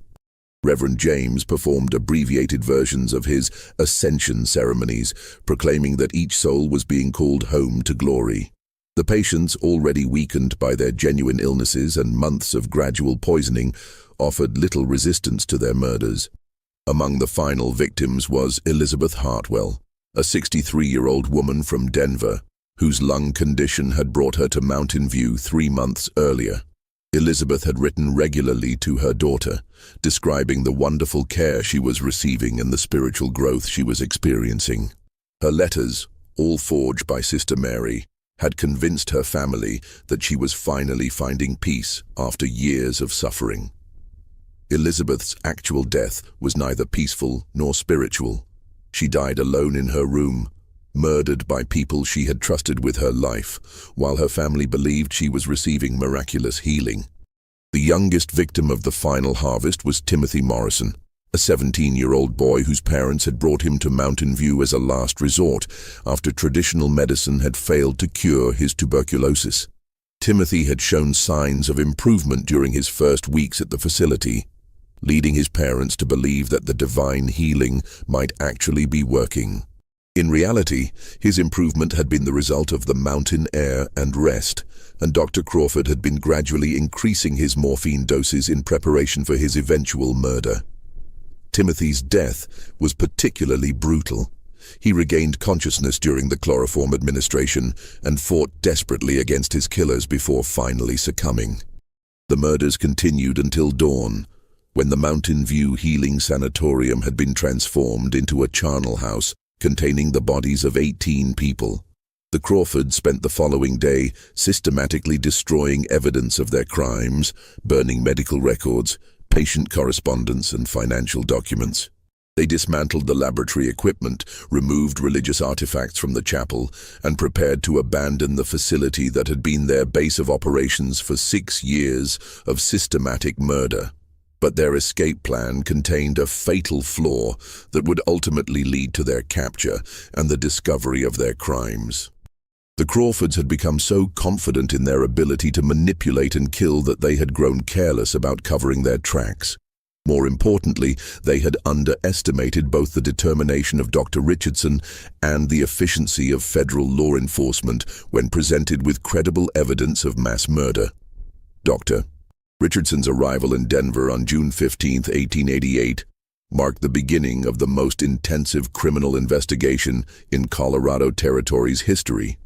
Reverend James performed abbreviated versions of his ascension ceremonies, proclaiming that each soul was being called home to glory. The patients, already weakened by their genuine illnesses and months of gradual poisoning, offered little resistance to their murders. Among the final victims was Elizabeth Hartwell, a 63-year-old woman from Denver, whose lung condition had brought her to Mountain View 3 months earlier. Elizabeth had written regularly to her daughter, describing the wonderful care she was receiving and the spiritual growth she was experiencing. Her letters, all forged by Sister Mary, had convinced her family that she was finally finding peace after years of suffering. Elizabeth's actual death was neither peaceful nor spiritual. She died alone in her room, murdered by people she had trusted with her life, while her family believed she was receiving miraculous healing. The youngest victim of the final harvest was Timothy Morrison, a 17-year-old boy whose parents had brought him to Mountain View as a last resort after traditional medicine had failed to cure his tuberculosis. Timothy had shown signs of improvement during his first weeks at the facility, leading his parents to believe that the divine healing might actually be working. In reality, his improvement had been the result of the mountain air and rest, and Dr. Crawford had been gradually increasing his morphine doses in preparation for his eventual murder. Timothy's death was particularly brutal. He regained consciousness during the chloroform administration and fought desperately against his killers before finally succumbing. The murders continued until dawn, when the Mountain View Healing Sanatorium had been transformed into a charnel house containing the bodies of 18 people. The Crawfords spent the following day systematically destroying evidence of their crimes, burning medical records, patient correspondence, and financial documents. They dismantled the laboratory equipment, removed religious artifacts from the chapel, and prepared to abandon the facility that had been their base of operations for 6 years of systematic murder. But their escape plan contained a fatal flaw that would ultimately lead to their capture and the discovery of their crimes. The Crawfords had become so confident in their ability to manipulate and kill that they had grown careless about covering their tracks. More importantly, they had underestimated both the determination of Dr. Richardson and the efficiency of federal law enforcement when presented with credible evidence of mass murder. Dr. Richardson's arrival in Denver on June 15, 1888, marked the beginning of the most intensive criminal investigation in Colorado Territory's history.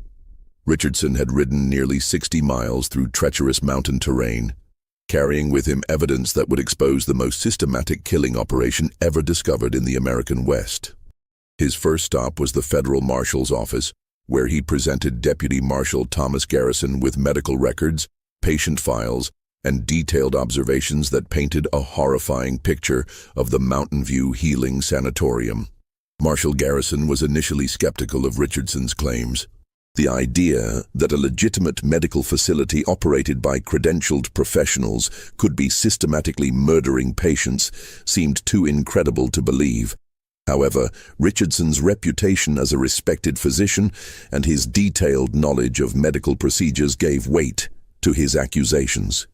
Richardson had ridden nearly 60 miles through treacherous mountain terrain, carrying with him evidence that would expose the most systematic killing operation ever discovered in the American West. His first stop was the federal marshal's office, where he presented Deputy Marshal Thomas Garrison with medical records, patient files, and detailed observations that painted a horrifying picture of the Mountain View Healing Sanatorium. Marshal Garrison was initially skeptical of Richardson's claims. The idea that a legitimate medical facility operated by credentialed professionals could be systematically murdering patients seemed too incredible to believe. However, Richardson's reputation as a respected physician and his detailed knowledge of medical procedures gave weight to his accusations.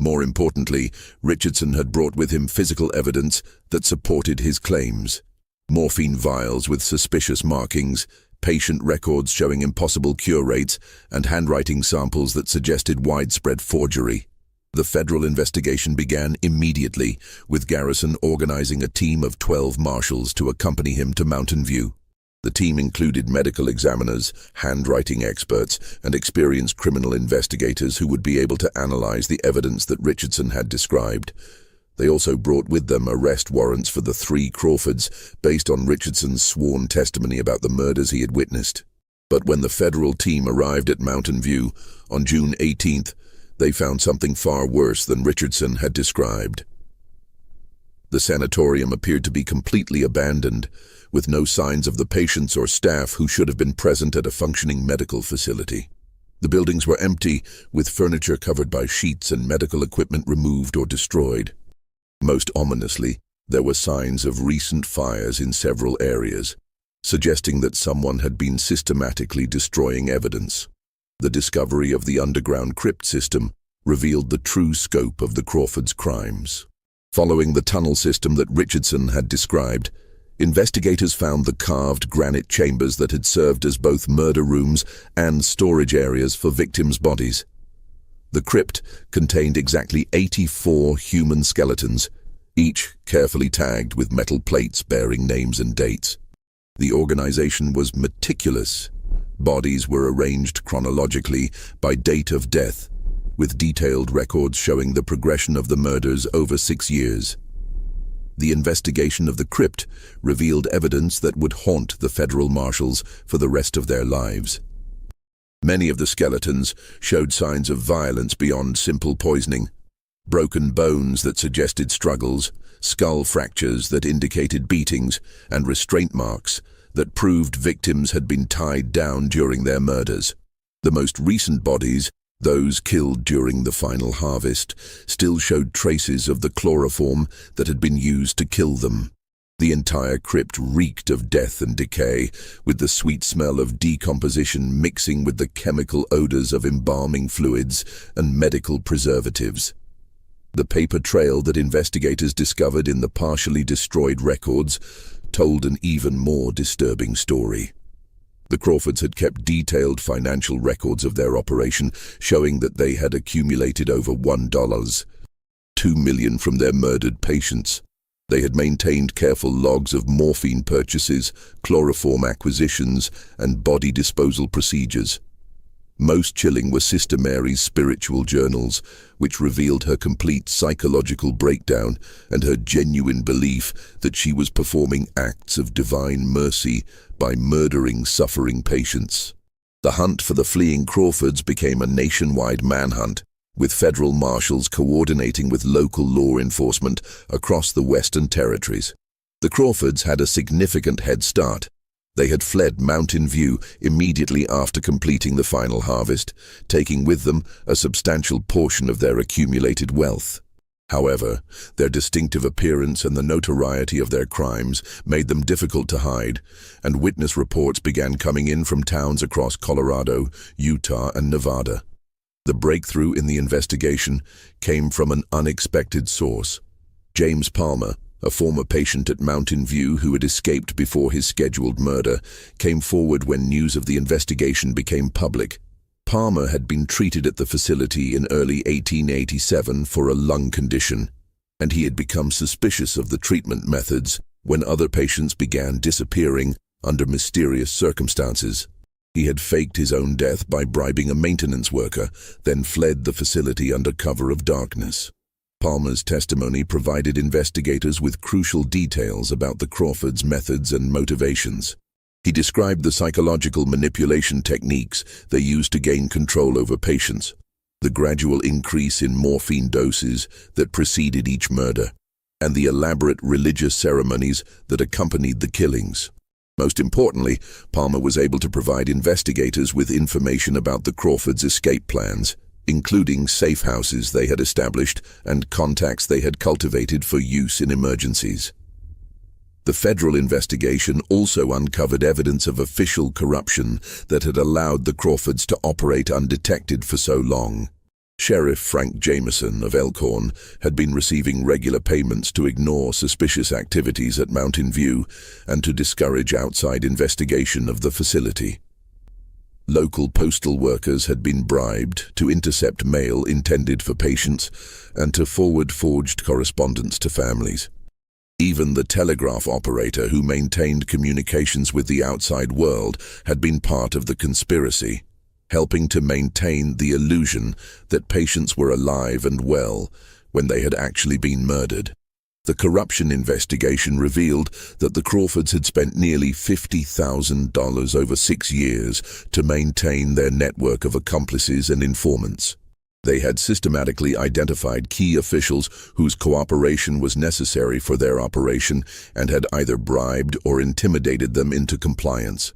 More importantly, Richardson had brought with him physical evidence that supported his claims. Morphine vials with suspicious markings, patient records showing impossible cure rates, and handwriting samples that suggested widespread forgery. The federal investigation began immediately, with Garrison organizing a team of 12 marshals to accompany him to Mountain View. The team included medical examiners, handwriting experts, and experienced criminal investigators who would be able to analyze the evidence that Richardson had described. They also brought with them arrest warrants for the 3 Crawfords, based on Richardson's sworn testimony about the murders he had witnessed. But when the federal team arrived at Mountain View on June 18th, they found something far worse than Richardson had described. The sanatorium appeared to be completely abandoned, with no signs of the patients or staff who should have been present at a functioning medical facility. The buildings were empty, with furniture covered by sheets and medical equipment removed or destroyed. Most ominously, there were signs of recent fires in several areas, suggesting that someone had been systematically destroying evidence. The discovery of the underground crypt system revealed the true scope of the Crawfords' crimes. Following the tunnel system that Richardson had described, investigators found the carved granite chambers that had served as both murder rooms and storage areas for victims' bodies. The crypt contained exactly 84 human skeletons, each carefully tagged with metal plates bearing names and dates. The organization was meticulous. Bodies were arranged chronologically by date of death, with detailed records showing the progression of the murders over 6 years. The investigation of the crypt revealed evidence that would haunt the federal marshals for the rest of their lives. Many of the skeletons showed signs of violence beyond simple poisoning. Broken bones that suggested struggles, skull fractures that indicated beatings, and restraint marks that proved victims had been tied down during their murders. The most recent bodies, those killed during the final harvest, still showed traces of the chloroform that had been used to kill them. The entire crypt reeked of death and decay, with the sweet smell of decomposition mixing with the chemical odors of embalming fluids and medical preservatives. The paper trail that investigators discovered in the partially destroyed records told an even more disturbing story. The Crawfords had kept detailed financial records of their operation, showing that they had accumulated over $1.2 million from their murdered patients. They had maintained careful logs of morphine purchases, chloroform acquisitions, and body disposal procedures. Most chilling were Sister Mary's spiritual journals, which revealed her complete psychological breakdown and her genuine belief that she was performing acts of divine mercy by murdering suffering patients. The hunt for the fleeing Crawfords became a nationwide manhunt, with federal marshals coordinating with local law enforcement across the Western Territories. The Crawfords had a significant head start. They had fled Mountain View immediately after completing the final harvest, taking with them a substantial portion of their accumulated wealth. However, their distinctive appearance and the notoriety of their crimes made them difficult to hide, and witness reports began coming in from towns across Colorado, Utah, and Nevada. The breakthrough in the investigation came from an unexpected source. James Palmer, a former patient at Mountain View who had escaped before his scheduled murder, came forward when news of the investigation became public. Palmer had been treated at the facility in early 1887 for a lung condition, and he had become suspicious of the treatment methods when other patients began disappearing under mysterious circumstances. He had faked his own death by bribing a maintenance worker, then fled the facility under cover of darkness. Palmer's testimony provided investigators with crucial details about the Crawfords' methods and motivations. He described the psychological manipulation techniques they used to gain control over patients, the gradual increase in morphine doses that preceded each murder, and the elaborate religious ceremonies that accompanied the killings. Most importantly, Palmer was able to provide investigators with information about the Crawfords' escape plans, including safe houses they had established and contacts they had cultivated for use in emergencies. The federal investigation also uncovered evidence of official corruption that had allowed the Crawfords to operate undetected for so long. Sheriff Frank Jameson of Elkhorn had been receiving regular payments to ignore suspicious activities at Mountain View and to discourage outside investigation of the facility. Local postal workers had been bribed to intercept mail intended for patients and to forward forged correspondence to families. Even the telegraph operator who maintained communications with the outside world had been part of the conspiracy, helping to maintain the illusion that patients were alive and well when they had actually been murdered. The corruption investigation revealed that the Crawfords had spent nearly $50,000 over 6 years to maintain their network of accomplices and informants. They had systematically identified key officials whose cooperation was necessary for their operation and had either bribed or intimidated them into compliance.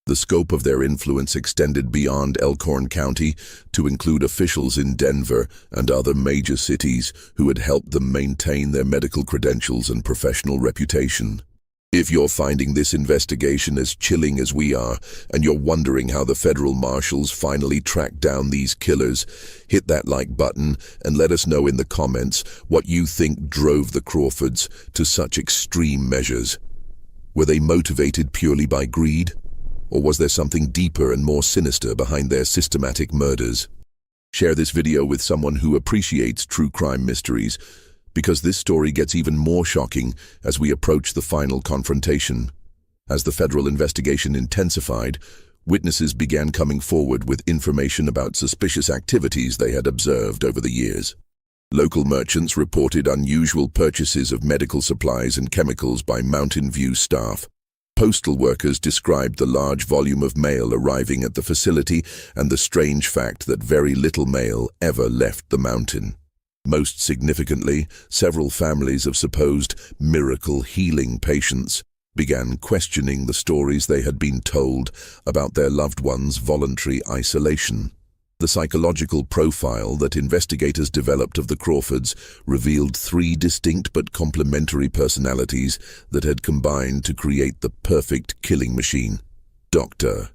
The scope of their influence extended beyond Elkhorn County to include officials in Denver and other major cities who had helped them maintain their medical credentials and professional reputation. If you're finding this investigation as chilling as we are, and you're wondering how the federal marshals finally tracked down these killers, hit that like button and let us know in the comments what you think drove the Crawfords to such extreme measures. Were they motivated purely by greed? Or was there something deeper and more sinister behind their systematic murders? Share this video with someone who appreciates true crime mysteries, because this story gets even more shocking as we approach the final confrontation. As the federal investigation intensified, witnesses began coming forward with information about suspicious activities they had observed over the years. Local merchants reported unusual purchases of medical supplies and chemicals by Mountain View staff. Postal workers described the large volume of mail arriving at the facility and the strange fact that very little mail ever left the mountain. Most significantly, several families of supposed miracle healing patients began questioning the stories they had been told about their loved ones' voluntary isolation. The psychological profile that investigators developed of the Crawfords revealed 3 distinct but complementary personalities that had combined to create the perfect killing machine. Dr.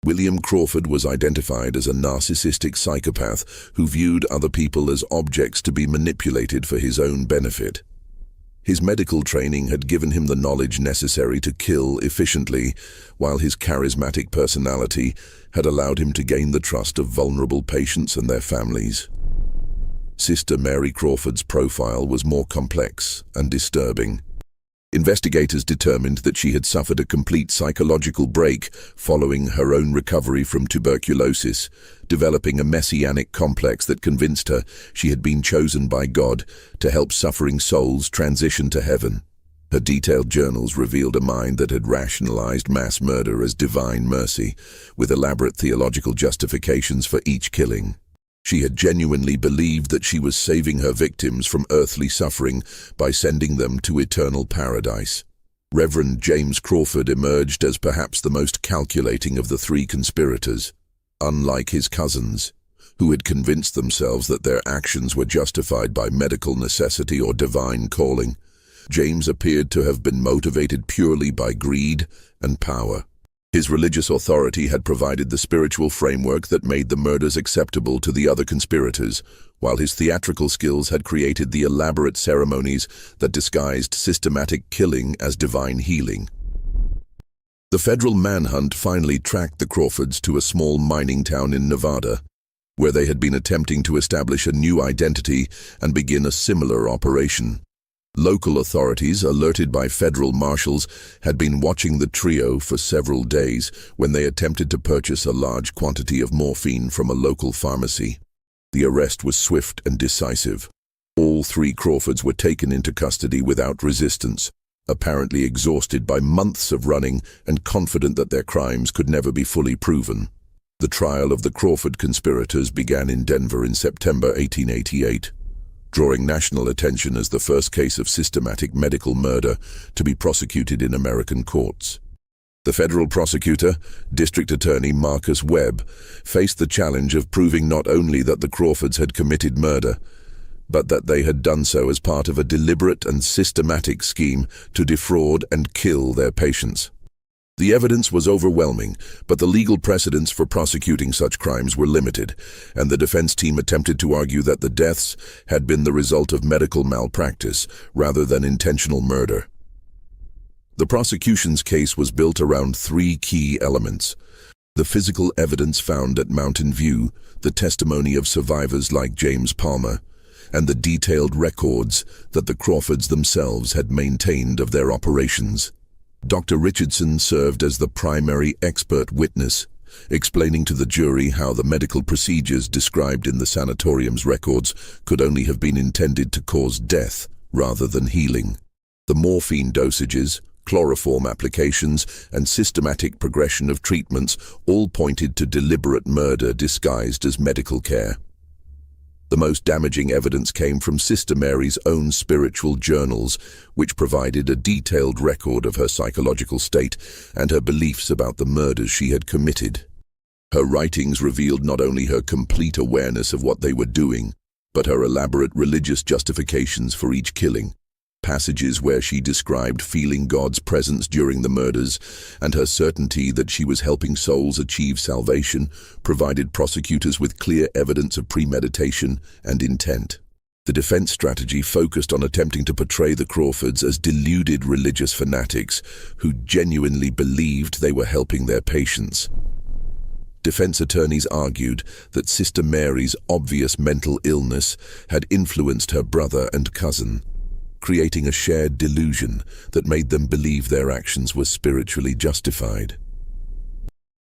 William Crawford was identified as a narcissistic psychopath who viewed other people as objects to be manipulated for his own benefit. His medical training had given him the knowledge necessary to kill efficiently, while his charismatic personality had allowed him to gain the trust of vulnerable patients and their families. Sister Mary Crawford's profile was more complex and disturbing. Investigators determined that she had suffered a complete psychological break following her own recovery from tuberculosis, developing a messianic complex that convinced her she had been chosen by God to help suffering souls transition to heaven. Her detailed journals revealed a mind that had rationalized mass murder as divine mercy, with elaborate theological justifications for each killing. She had genuinely believed that she was saving her victims from earthly suffering by sending them to eternal paradise. Reverend James Crawford emerged as perhaps the most calculating of the 3 conspirators. Unlike his cousins, who had convinced themselves that their actions were justified by medical necessity or divine calling, James appeared to have been motivated purely by greed and power. His religious authority had provided the spiritual framework that made the murders acceptable to the other conspirators, while his theatrical skills had created the elaborate ceremonies that disguised systematic killing as divine healing. The federal manhunt finally tracked the Crawfords to a small mining town in Nevada, where they had been attempting to establish a new identity and begin a similar operation. Local authorities, alerted by federal marshals, had been watching the trio for several days when they attempted to purchase a large quantity of morphine from a local pharmacy. The arrest was swift and decisive. All three Crawfords were taken into custody without resistance, apparently exhausted by months of running and confident that their crimes could never be fully proven. The trial of the Crawford conspirators began in Denver in September 1888, drawing national attention as the first case of systematic medical murder to be prosecuted in American courts. The federal prosecutor, District Attorney Marcus Webb, faced the challenge of proving not only that the Crawfords had committed murder, but that they had done so as part of a deliberate and systematic scheme to defraud and kill their patients. The evidence was overwhelming, but the legal precedents for prosecuting such crimes were limited, and the defense team attempted to argue that the deaths had been the result of medical malpractice rather than intentional murder. The prosecution's case was built around three key elements: the physical evidence found at Mountain View, the testimony of survivors like James Palmer, and the detailed records that the Crawfords themselves had maintained of their operations. Dr. Richardson served as the primary expert witness, explaining to the jury how the medical procedures described in the sanatorium's records could only have been intended to cause death rather than healing. The morphine dosages, chloroform applications, and systematic progression of treatments all pointed to deliberate murder disguised as medical care. The most damaging evidence came from Sister Mary's own spiritual journals, which provided a detailed record of her psychological state and her beliefs about the murders she had committed. Her writings revealed not only her complete awareness of what they were doing, but her elaborate religious justifications for each killing. Passages where she described feeling God's presence during the murders and her certainty that she was helping souls achieve salvation provided prosecutors with clear evidence of premeditation and intent. The defense strategy focused on attempting to portray the Crawfords as deluded religious fanatics who genuinely believed they were helping their patients. Defense attorneys argued that Sister Mary's obvious mental illness had influenced her brother and cousin, creating a shared delusion that made them believe their actions were spiritually justified.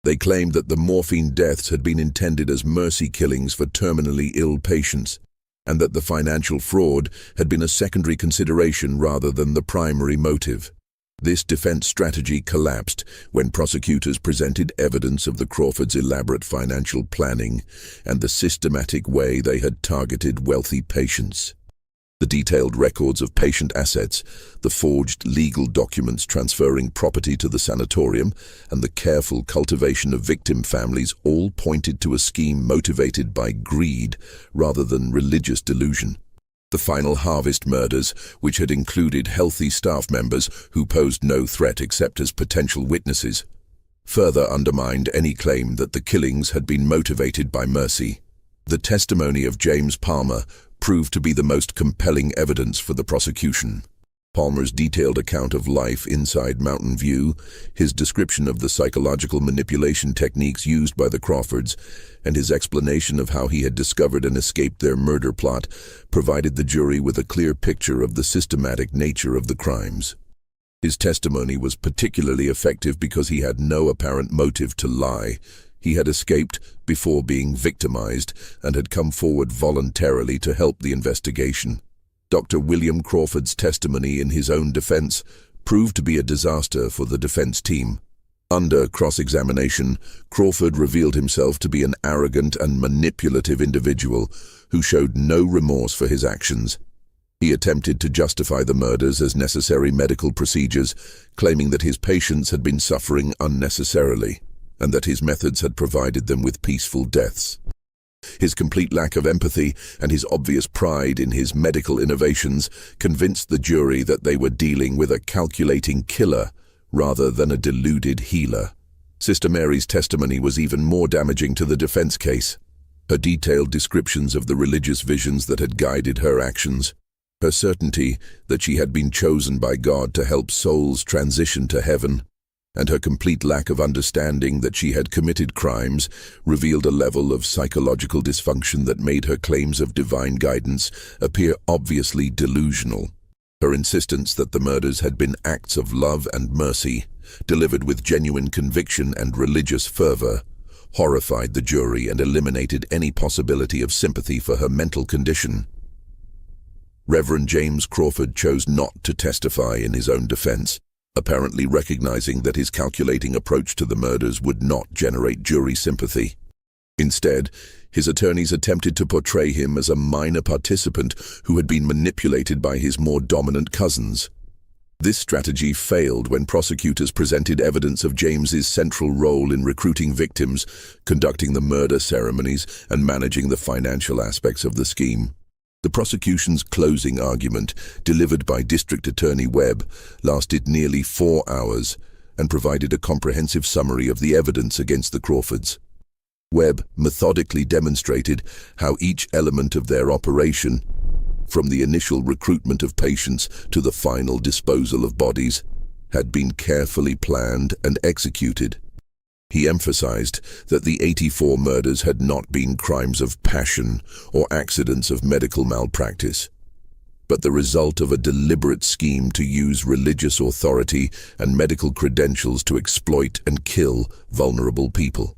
They claimed that the morphine deaths had been intended as mercy killings for terminally ill patients, and that the financial fraud had been a secondary consideration rather than the primary motive. This defense strategy collapsed when prosecutors presented evidence of the Crawfords' elaborate financial planning and the systematic way they had targeted wealthy patients. The detailed records of patient assets, the forged legal documents transferring property to the sanatorium, and the careful cultivation of victim families all pointed to a scheme motivated by greed rather than religious delusion. The final harvest murders, which had included healthy staff members who posed no threat except as potential witnesses, further undermined any claim that the killings had been motivated by mercy. The testimony of James Palmer proved to be the most compelling evidence for the prosecution. Palmer's detailed account of life inside Mountain View, his description of the psychological manipulation techniques used by the Crawfords, and his explanation of how he had discovered and escaped their murder plot provided the jury with a clear picture of the systematic nature of the crimes. His testimony was particularly effective because he had no apparent motive to lie. He had escaped before being victimized and had come forward voluntarily to help the investigation. Dr. William Crawford's testimony in his own defense proved to be a disaster for the defense team. Under cross-examination, Crawford revealed himself to be an arrogant and manipulative individual who showed no remorse for his actions. He attempted to justify the murders as necessary medical procedures, claiming that his patients had been suffering unnecessarily, and that his methods had provided them with peaceful deaths. His complete lack of empathy and his obvious pride in his medical innovations convinced the jury that they were dealing with a calculating killer rather than a deluded healer. Sister Mary's testimony was even more damaging to the defense case. Her detailed descriptions of the religious visions that had guided her actions, her certainty that she had been chosen by God to help souls transition to heaven, and her complete lack of understanding that she had committed crimes revealed a level of psychological dysfunction that made her claims of divine guidance appear obviously delusional. Her insistence that the murders had been acts of love and mercy, delivered with genuine conviction and religious fervor, horrified the jury and eliminated any possibility of sympathy for her mental condition. Reverend James Crawford chose not to testify in his own defense, apparently recognizing that his calculating approach to the murders would not generate jury sympathy. Instead, his attorneys attempted to portray him as a minor participant who had been manipulated by his more dominant cousins. This strategy failed when prosecutors presented evidence of James's central role in recruiting victims, conducting the murder ceremonies, and managing the financial aspects of the scheme. The prosecution's closing argument, delivered by District Attorney Webb, lasted nearly 4 hours and provided a comprehensive summary of the evidence against the Crawfords. Webb methodically demonstrated how each element of their operation, from the initial recruitment of patients to the final disposal of bodies, had been carefully planned and executed. He emphasized that the 84 murders had not been crimes of passion or accidents of medical malpractice, but the result of a deliberate scheme to use religious authority and medical credentials to exploit and kill vulnerable people.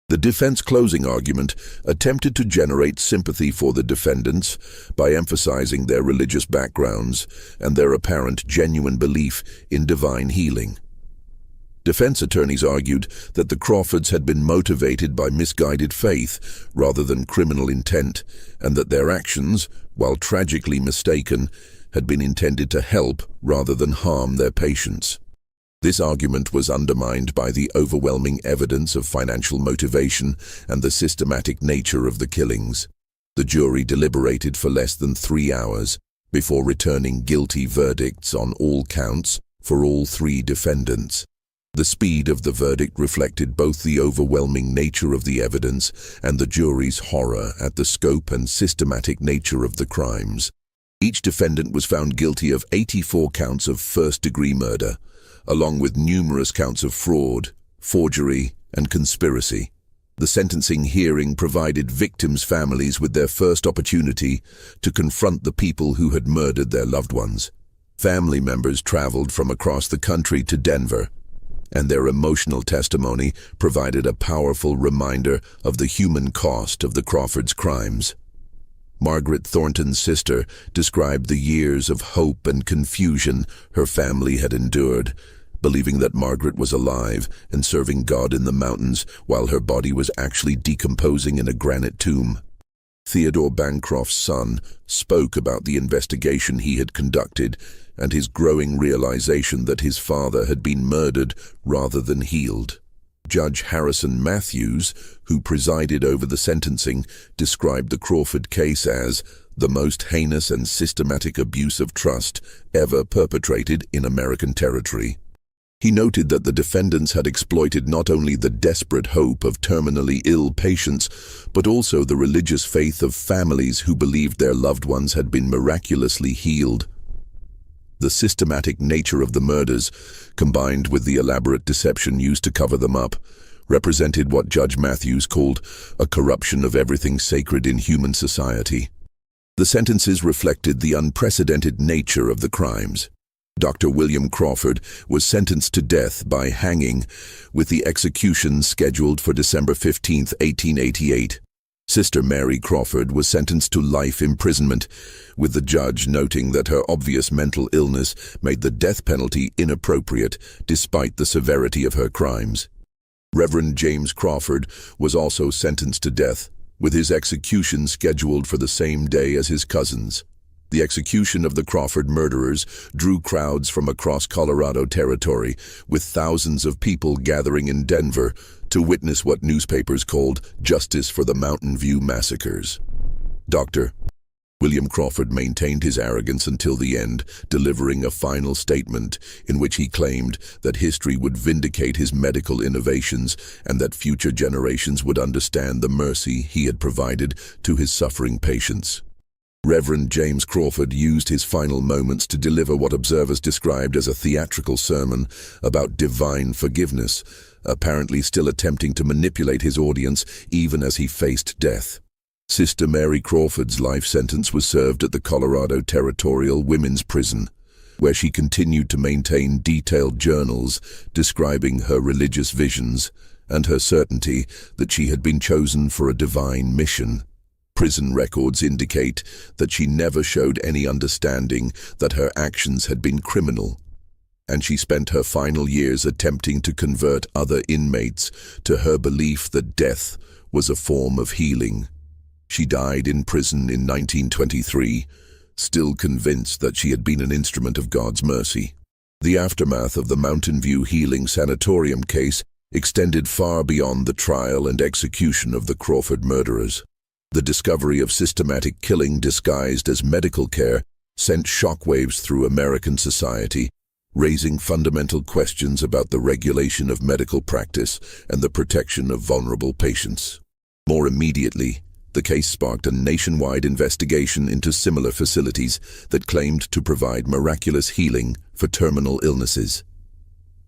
The defense closing argument attempted to generate sympathy for the defendants by emphasizing their religious backgrounds and their apparent genuine belief in divine healing. Defense attorneys argued that the Crawfords had been motivated by misguided faith rather than criminal intent, and that their actions, while tragically mistaken, had been intended to help rather than harm their patients. This argument was undermined by the overwhelming evidence of financial motivation and the systematic nature of the killings. The jury deliberated for less than 3 hours before returning guilty verdicts on all counts for all 3 defendants. The speed of the verdict reflected both the overwhelming nature of the evidence and the jury's horror at the scope and systematic nature of the crimes. Each defendant was found guilty of 84 counts of first-degree murder, along with numerous counts of fraud, forgery, and conspiracy. The sentencing hearing provided victims' families with their first opportunity to confront the people who had murdered their loved ones. Family members traveled from across the country to Denver, and their emotional testimony provided a powerful reminder of the human cost of the Crawfords' crimes. Margaret Thornton's sister described the years of hope and confusion her family had endured, believing that Margaret was alive and serving God in the mountains while her body was actually decomposing in a granite tomb. Theodore Bancroft's son spoke about the investigation he had conducted and his growing realization that his father had been murdered rather than healed. Judge Harrison Matthews, who presided over the sentencing, described the Crawford case as the most heinous and systematic abuse of trust ever perpetrated in American territory. He noted that the defendants had exploited not only the desperate hope of terminally ill patients, but also the religious faith of families who believed their loved ones had been miraculously healed. The systematic nature of the murders, combined with the elaborate deception used to cover them up, represented what Judge Matthews called a corruption of everything sacred in human society. The sentences reflected the unprecedented nature of the crimes. Dr. William Crawford was sentenced to death by hanging, with the execution scheduled for December 15, 1888. Sister Mary Crawford was sentenced to life imprisonment, with the judge noting that her obvious mental illness made the death penalty inappropriate despite the severity of her crimes. Reverend James Crawford was also sentenced to death, with his execution scheduled for the same day as his cousins. The execution of the Crawford murderers drew crowds from across Colorado territory, with thousands of people gathering in Denver to witness what newspapers called justice for the Mountain View massacres. Dr. William Crawford maintained his arrogance until the end, delivering a final statement in which he claimed that history would vindicate his medical innovations and that future generations would understand the mercy he had provided to his suffering patients. Reverend James Crawford used his final moments to deliver what observers described as a theatrical sermon about divine forgiveness, apparently still attempting to manipulate his audience even as he faced death. Sister Mary Crawford's life sentence was served at the Colorado Territorial Women's Prison, where she continued to maintain detailed journals describing her religious visions and her certainty that she had been chosen for a divine mission. Prison records indicate that she never showed any understanding that her actions had been criminal, and she spent her final years attempting to convert other inmates to her belief that death was a form of healing. She died in prison in 1923, still convinced that she had been an instrument of God's mercy. The aftermath of the Mountain View Healing Sanatorium case extended far beyond the trial and execution of the Crawford murderers. The discovery of systematic killing disguised as medical care sent shockwaves through American society, raising fundamental questions about the regulation of medical practice and the protection of vulnerable patients. More immediately, the case sparked a nationwide investigation into similar facilities that claimed to provide miraculous healing for terminal illnesses.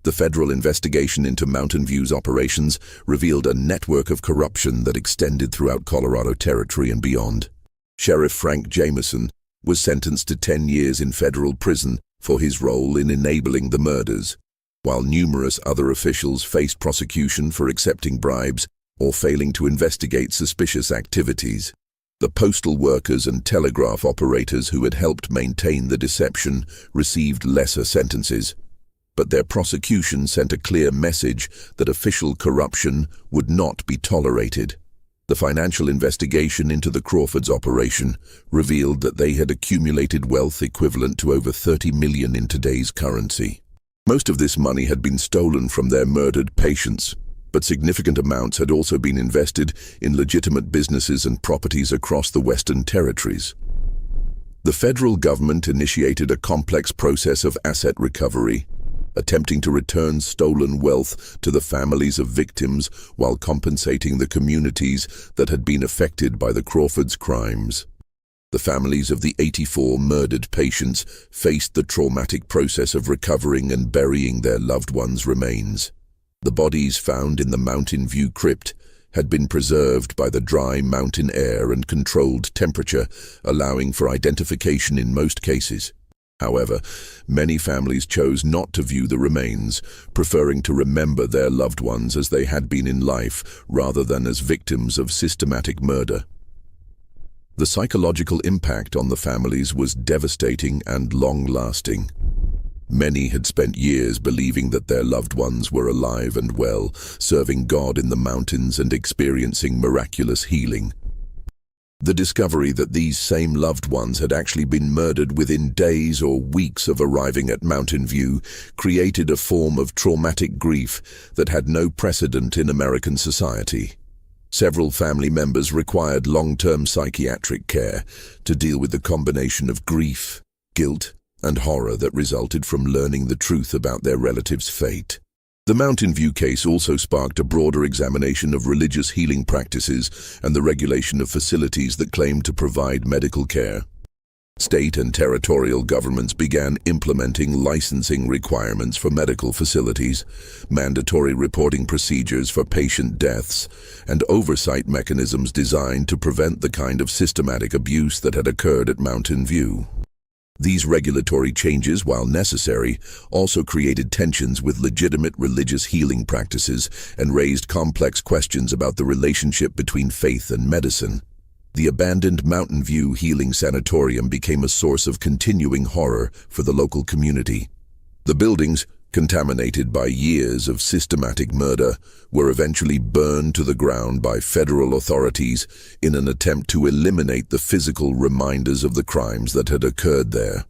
The federal investigation into Mountain View's operations revealed a network of corruption that extended throughout Colorado Territory and beyond. Sheriff Frank Jameson was sentenced to 10 years in federal prison for his role in enabling the murders, while numerous other officials faced prosecution for accepting bribes or failing to investigate suspicious activities. The postal workers and telegraph operators who had helped maintain the deception received lesser sentences, but their prosecution sent a clear message that official corruption would not be tolerated. The financial investigation into the Crawfords' operation revealed that they had accumulated wealth equivalent to over $30 million in today's currency. Most of this money had been stolen from their murdered patients, but significant amounts had also been invested in legitimate businesses and properties across the Western Territories. The federal government initiated a complex process of asset recovery, attempting to return stolen wealth to the families of victims while compensating the communities that had been affected by the Crawfords' crimes. The families of the 84 murdered patients faced the traumatic process of recovering and burying their loved ones' remains. The bodies found in the Mountain View crypt had been preserved by the dry mountain air and controlled temperature, allowing for identification in most cases. However, many families chose not to view the remains, preferring to remember their loved ones as they had been in life rather than as victims of systematic murder. The psychological impact on the families was devastating and long-lasting. Many had spent years believing that their loved ones were alive and well, serving God in the mountains and experiencing miraculous healing. The discovery that these same loved ones had actually been murdered within days or weeks of arriving at Mountain View created a form of traumatic grief that had no precedent in American society. Several family members required long-term psychiatric care to deal with the combination of grief, guilt, and horror that resulted from learning the truth about their relatives' fate. The Mountain View case also sparked a broader examination of religious healing practices and the regulation of facilities that claimed to provide medical care. State and territorial governments began implementing licensing requirements for medical facilities, mandatory reporting procedures for patient deaths, and oversight mechanisms designed to prevent the kind of systematic abuse that had occurred at Mountain View. These regulatory changes, while necessary, also created tensions with legitimate religious healing practices and raised complex questions about the relationship between faith and medicine. The abandoned Mountain View Healing Sanatorium became a source of continuing horror for the local community. The buildings, contaminated by years of systematic murder, were eventually burned to the ground by federal authorities in an attempt to eliminate the physical reminders of the crimes that had occurred there.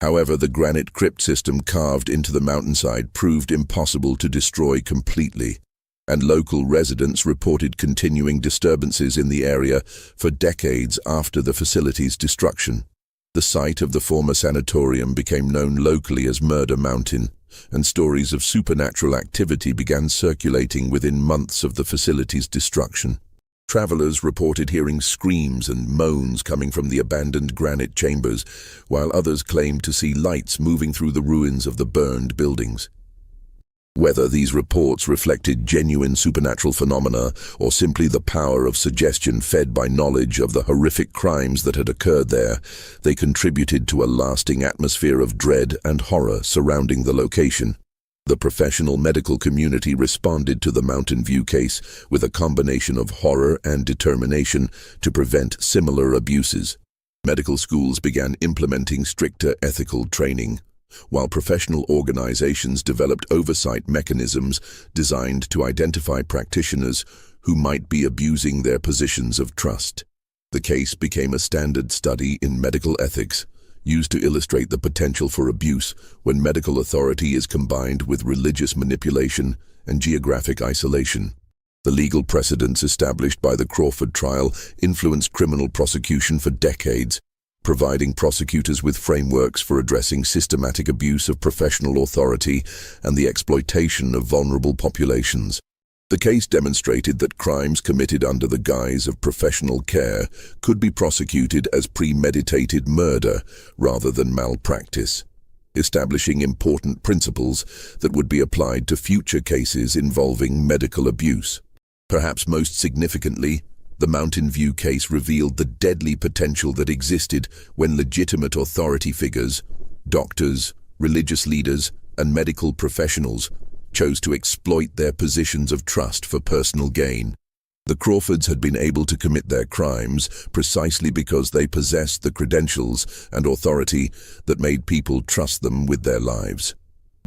However, the granite crypt system carved into the mountainside proved impossible to destroy completely, and local residents reported continuing disturbances in the area for decades after the facility's destruction. The site of the former sanatorium became known locally as Murder Mountain, and stories of supernatural activity began circulating within months of the facility's destruction. Travelers reported hearing screams and moans coming from the abandoned granite chambers, while others claimed to see lights moving through the ruins of the burned buildings. Whether these reports reflected genuine supernatural phenomena or simply the power of suggestion fed by knowledge of the horrific crimes that had occurred there, they contributed to a lasting atmosphere of dread and horror surrounding the location. The professional medical community responded to the Mountain View case with a combination of horror and determination to prevent similar abuses. Medical schools began implementing stricter ethical training, while professional organizations developed oversight mechanisms designed to identify practitioners who might be abusing their positions of trust. The case became a standard study in medical ethics, used to illustrate the potential for abuse when medical authority is combined with religious manipulation and geographic isolation. The legal precedents established by the Crawford trial influenced criminal prosecution for decades, providing prosecutors with frameworks for addressing systematic abuse of professional authority and the exploitation of vulnerable populations. The case demonstrated that crimes committed under the guise of professional care could be prosecuted as premeditated murder rather than malpractice, establishing important principles that would be applied to future cases involving medical abuse. Perhaps most significantly, the Mountain View case revealed the deadly potential that existed when legitimate authority figures, doctors, religious leaders, and medical professionals chose to exploit their positions of trust for personal gain. The Crawfords had been able to commit their crimes precisely because they possessed the credentials and authority that made people trust them with their lives.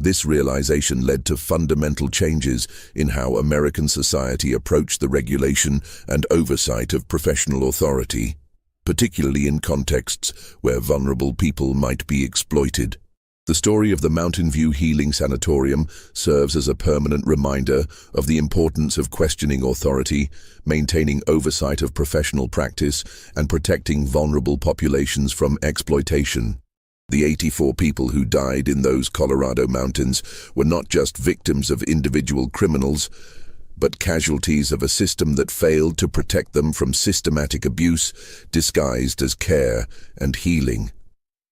This realization led to fundamental changes in how American society approached the regulation and oversight of professional authority, particularly in contexts where vulnerable people might be exploited. The story of the Mountain View Healing Sanatorium serves as a permanent reminder of the importance of questioning authority, maintaining oversight of professional practice, and protecting vulnerable populations from exploitation. The 84 people who died in those Colorado mountains were not just victims of individual criminals, but casualties of a system that failed to protect them from systematic abuse disguised as care and healing.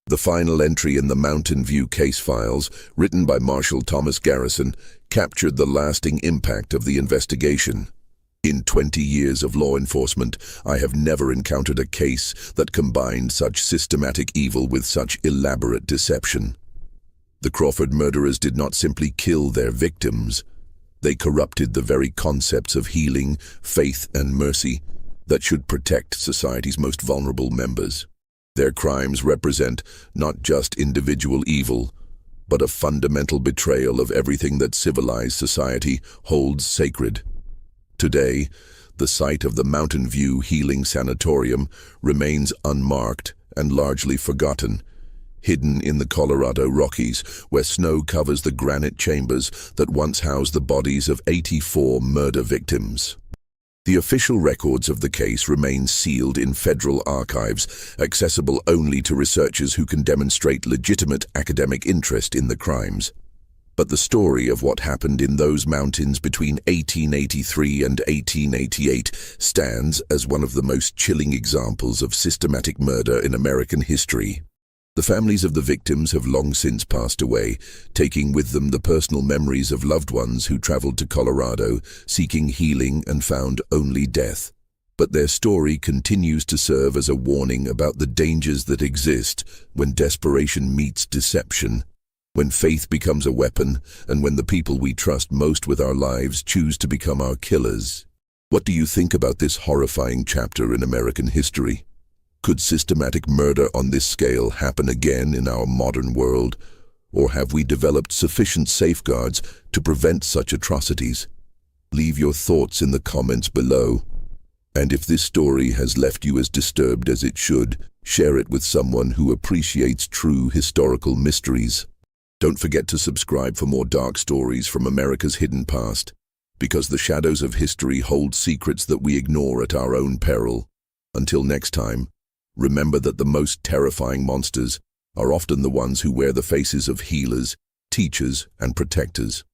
The final entry in the Mountain View case files, written by Marshal Thomas Garrison, captured the lasting impact of the investigation. In 20 years of law enforcement, I have never encountered a case that combined such systematic evil with such elaborate deception. The Crawford murderers did not simply kill their victims. They corrupted the very concepts of healing, faith, and mercy that should protect society's most vulnerable members. Their crimes represent not just individual evil, but a fundamental betrayal of everything that civilized society holds sacred. Today, the site of the Mountain View Healing Sanatorium remains unmarked and largely forgotten, hidden in the Colorado Rockies, where snow covers the granite chambers that once housed the bodies of 84 murder victims. The official records of the case remain sealed in federal archives, accessible only to researchers who can demonstrate legitimate academic interest in the crimes. But the story of what happened in those mountains between 1883 and 1888 stands as one of the most chilling examples of systematic murder in American history. The families of the victims have long since passed away, taking with them the personal memories of loved ones who traveled to Colorado, seeking healing and found only death. But their story continues to serve as a warning about the dangers that exist when desperation meets deception, when faith becomes a weapon, and when the people we trust most with our lives choose to become our killers. What do you think about this horrifying chapter in American history? Could systematic murder on this scale happen again in our modern world? Or have we developed sufficient safeguards to prevent such atrocities? Leave your thoughts in the comments below. And if this story has left you as disturbed as it should, share it with someone who appreciates true historical mysteries. Don't forget to subscribe for more dark stories from America's hidden past, because the shadows of history hold secrets that we ignore at our own peril. Until next time, remember that the most terrifying monsters are often the ones who wear the faces of healers, teachers, and protectors.